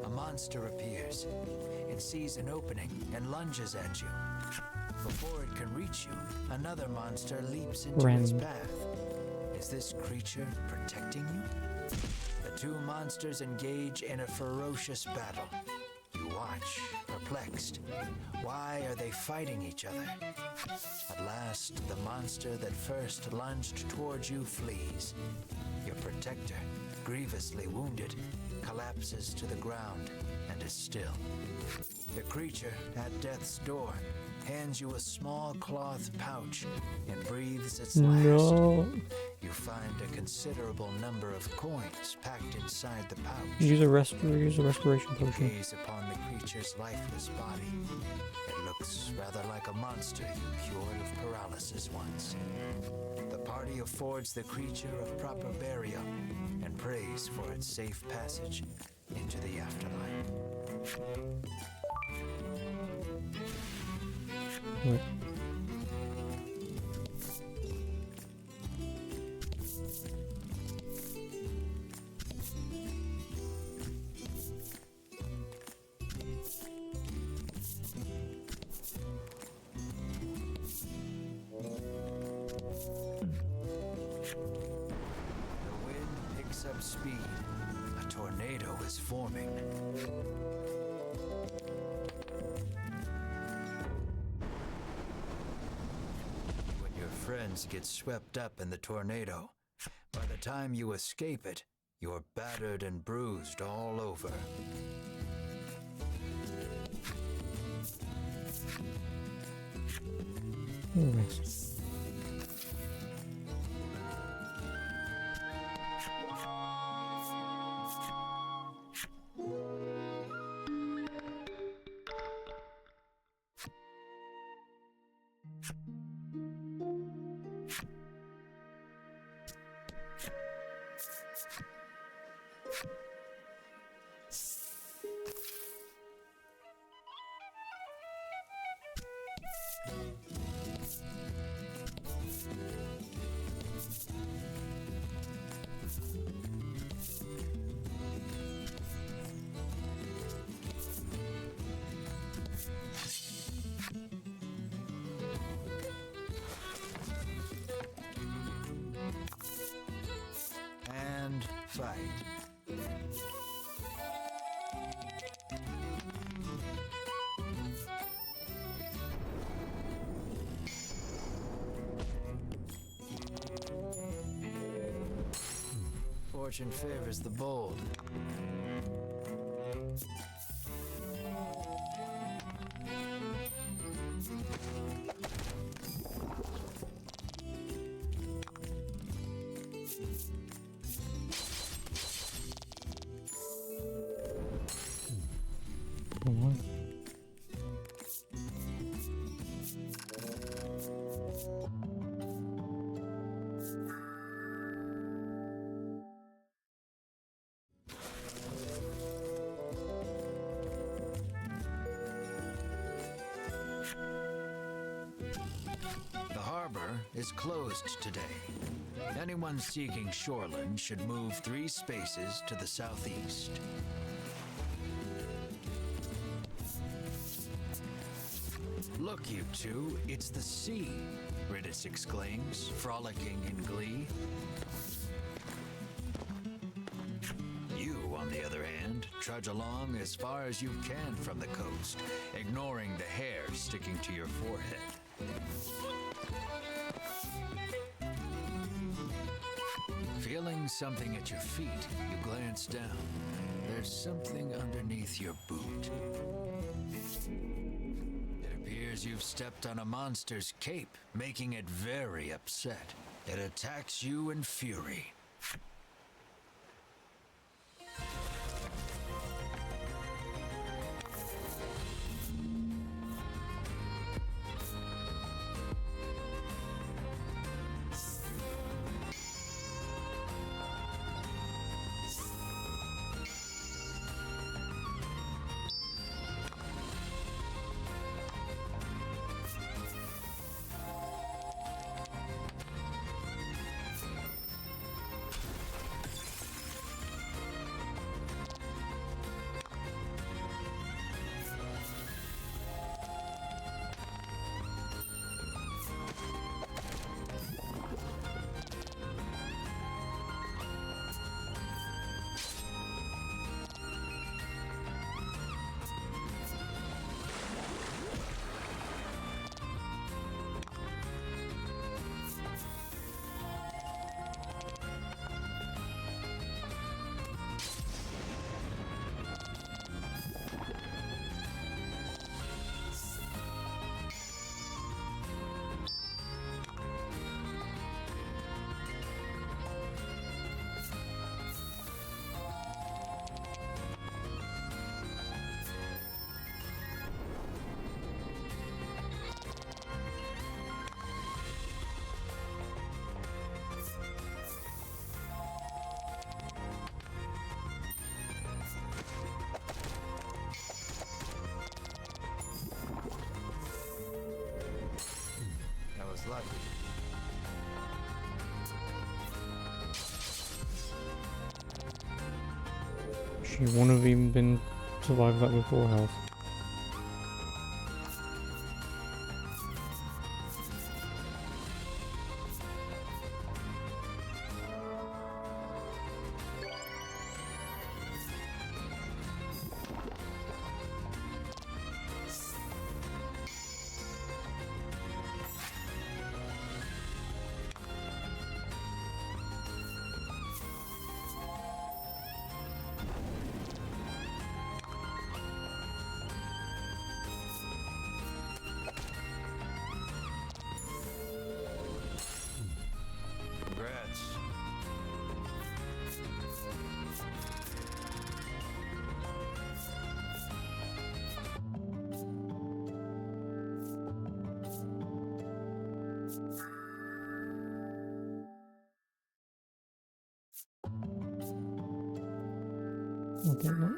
A monster appears. It sees an opening and lunges at you. Before it can reach you, another monster leaps into its path. Is this creature protecting you? The two monsters engage in a ferocious battle. You watch, perplexed. Why are they fighting each other? At last, the monster that first lunged towards you flees. Your protector, grievously wounded, collapses to the ground and is still. The creature at death's door hands you a small cloth pouch and breathes its last. No. You find a considerable number of coins packed inside the pouch. Use a respiration potion. Gaze upon the creature's lifeless body. It looks rather like a monster you cured of paralysis once. The party affords the creature a proper burial and prays for its safe passage into the afterlife. Wait. speed. A tornado is forming. When your friends get swept up in the tornado, by the time you escape it, you're battered and bruised all over. Alright. And fight. Fortune favors the bold. Alright. The harbor is closed today. Anyone seeking shoreline should move 3 spaces to the southeast. Look, you two, it's the sea, Ridis exclaims, frolicking in glee. You, on the other hand, trudge along as far as you can from the coast, ignoring the hair sticking to your forehead. Feeling something at your feet, you glance down. There's something underneath your boot. It appears you've stepped on a monster's cape, making it very upset. It attacks you in fury. Lucky. She wouldn't have even been survived that with full health. Okay, no.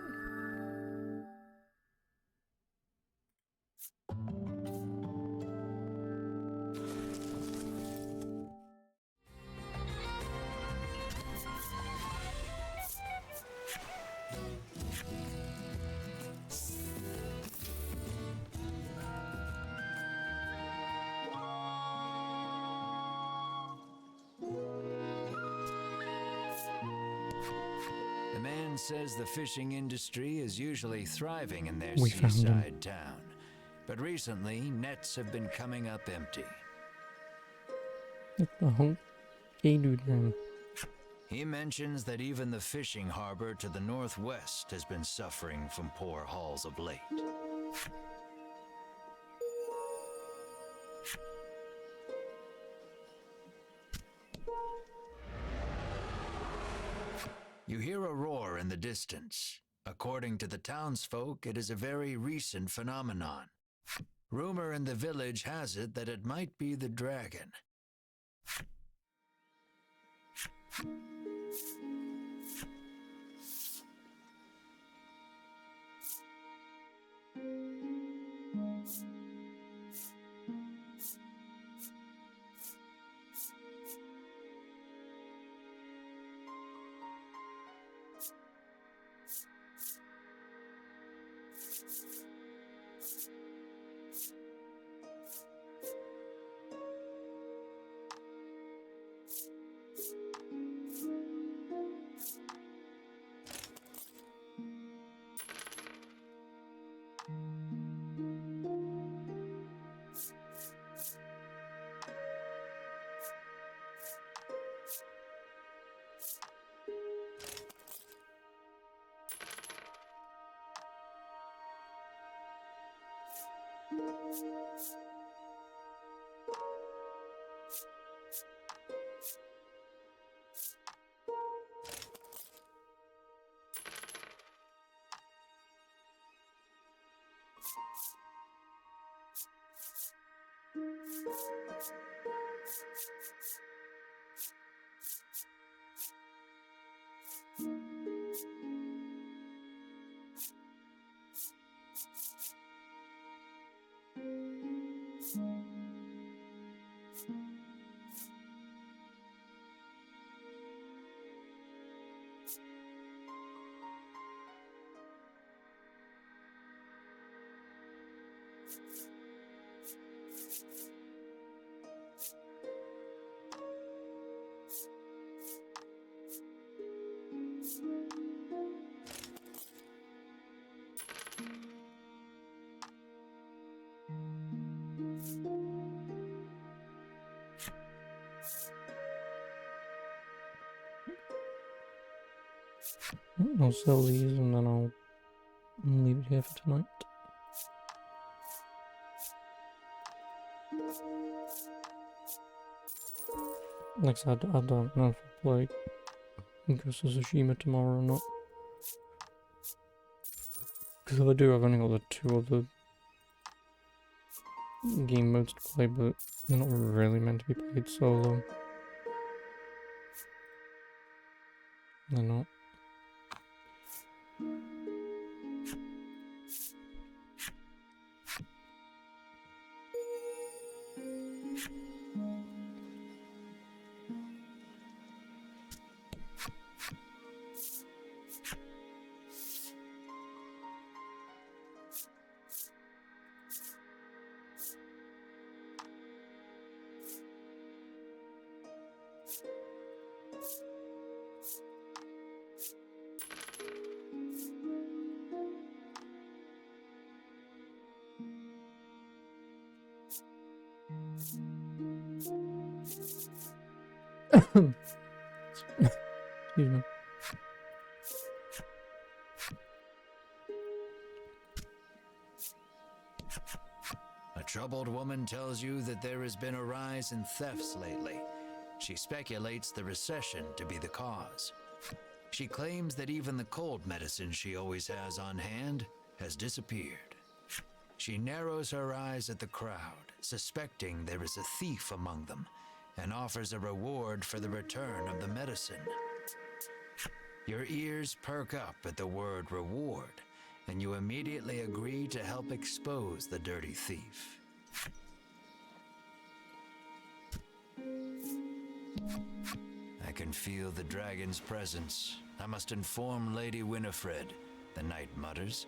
The man says the fishing industry is usually thriving in their We found him. seaside town, but recently nets have been coming up empty. What the hell? Hey, dude, man. He mentions that even the fishing harbor to the northwest has been suffering from poor hauls of late. You hear a roar in the distance. According to the townsfolk, it is a very recent phenomenon. Rumor in the village has it that it might be the dragon. I'll sell these and then I'll leave it here for tonight. Like I said, I don't know if I'll play Ghost of Tsushima tomorrow or not. Because if I do, I've only got the 2 other game modes to play, but they're not really meant to be played solo. They're not. Excuse me. A troubled woman tells you that there has been a rise in thefts lately. She speculates the recession to be the cause. She claims that even the cold medicine she always has on hand has disappeared. She narrows her eyes at the crowd, suspecting there is a thief among them, and offers a reward for the return of the medicine. Your ears perk up at the word reward, and you immediately agree to help expose the dirty thief. I can feel the dragon's presence. I must inform Lady Winifred, the knight mutters.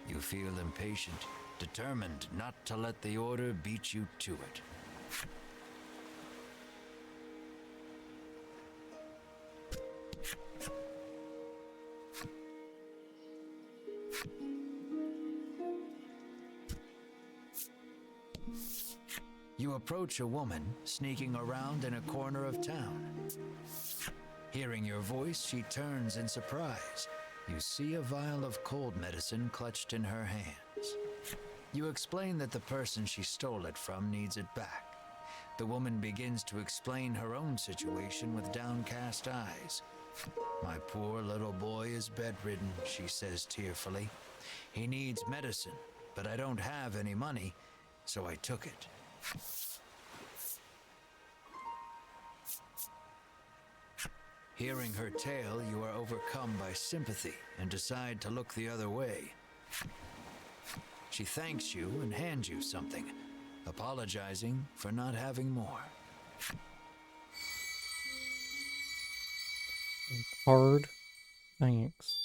You feel impatient, determined not to let the order beat you to it. You approach a woman sneaking around in a corner of town. Hearing your voice, she turns in surprise. You see a vial of cold medicine clutched in her hands. You explain that the person she stole it from needs it back. The woman begins to explain her own situation with downcast eyes. My poor little boy is bedridden, she says tearfully. He needs medicine, but I don't have any money, so I took it. Hearing her tale, you are overcome by sympathy and decide to look the other way. She thanks you and hands you something, apologizing for not having more. Hard. Thanks.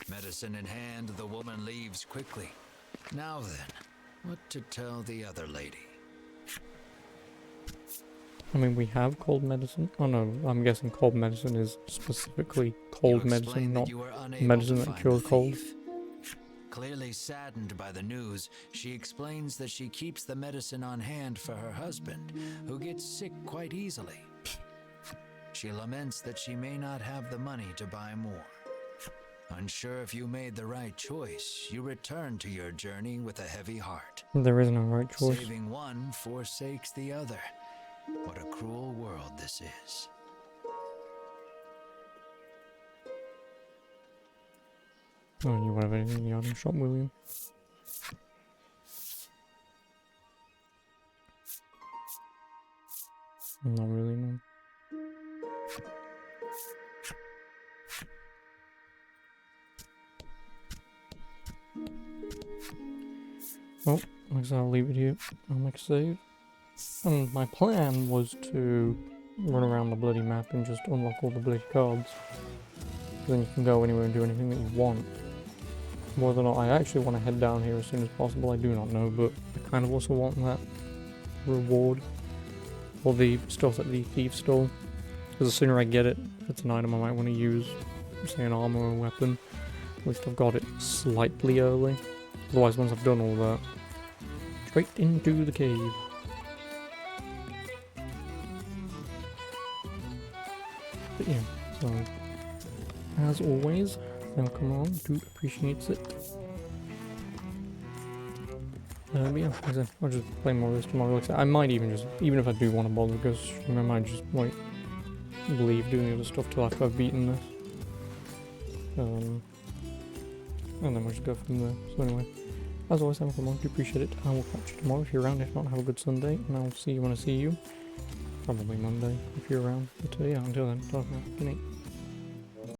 Medicine in hand, the woman leaves quickly. Now then, what to tell the other lady? I mean, we have cold medicine. Oh no, I'm guessing cold medicine is specifically cold medicine, not medicine that cures cold. Clearly saddened by the news, she explains that she keeps the medicine on hand for her husband, who gets sick quite easily. She laments that she may not have the money to buy more. Unsure if you made the right choice, you return to your journey with a heavy heart. There is no right choice. Saving one forsakes the other. What a cruel world this is. Oh, you won't have anything in the item shop, will you? Not really, no. Well, I guess I'll leave it here. I'll make a save. And my plan was to run around the bloody map and just unlock all the bloody cards. Then you can go anywhere and do anything that you want. Whether or not I actually want to head down here as soon as possible, I do not know, but I kind of also want that reward for the stuff that the thief stole. Because the sooner I get it, if it's an item I might want to use, say an armor or a weapon, at least I've got it slightly early. Otherwise, once I've done all that, straight into the cave. But yeah, so as always, welcome on, dude appreciates it. But yeah, like I said, I'll just play more of this tomorrow. Like I said, I might even just, even if I do want to bother, because I might just like leave doing the other stuff till after I've beaten this. And then we'll just go from there. So anyway, as always, welcome on, do appreciate it. I will catch you tomorrow if you're around. If not, have a good Sunday, and I'll see you when I see you. Probably Monday if you're around. But yeah, until then, talk now. Good night.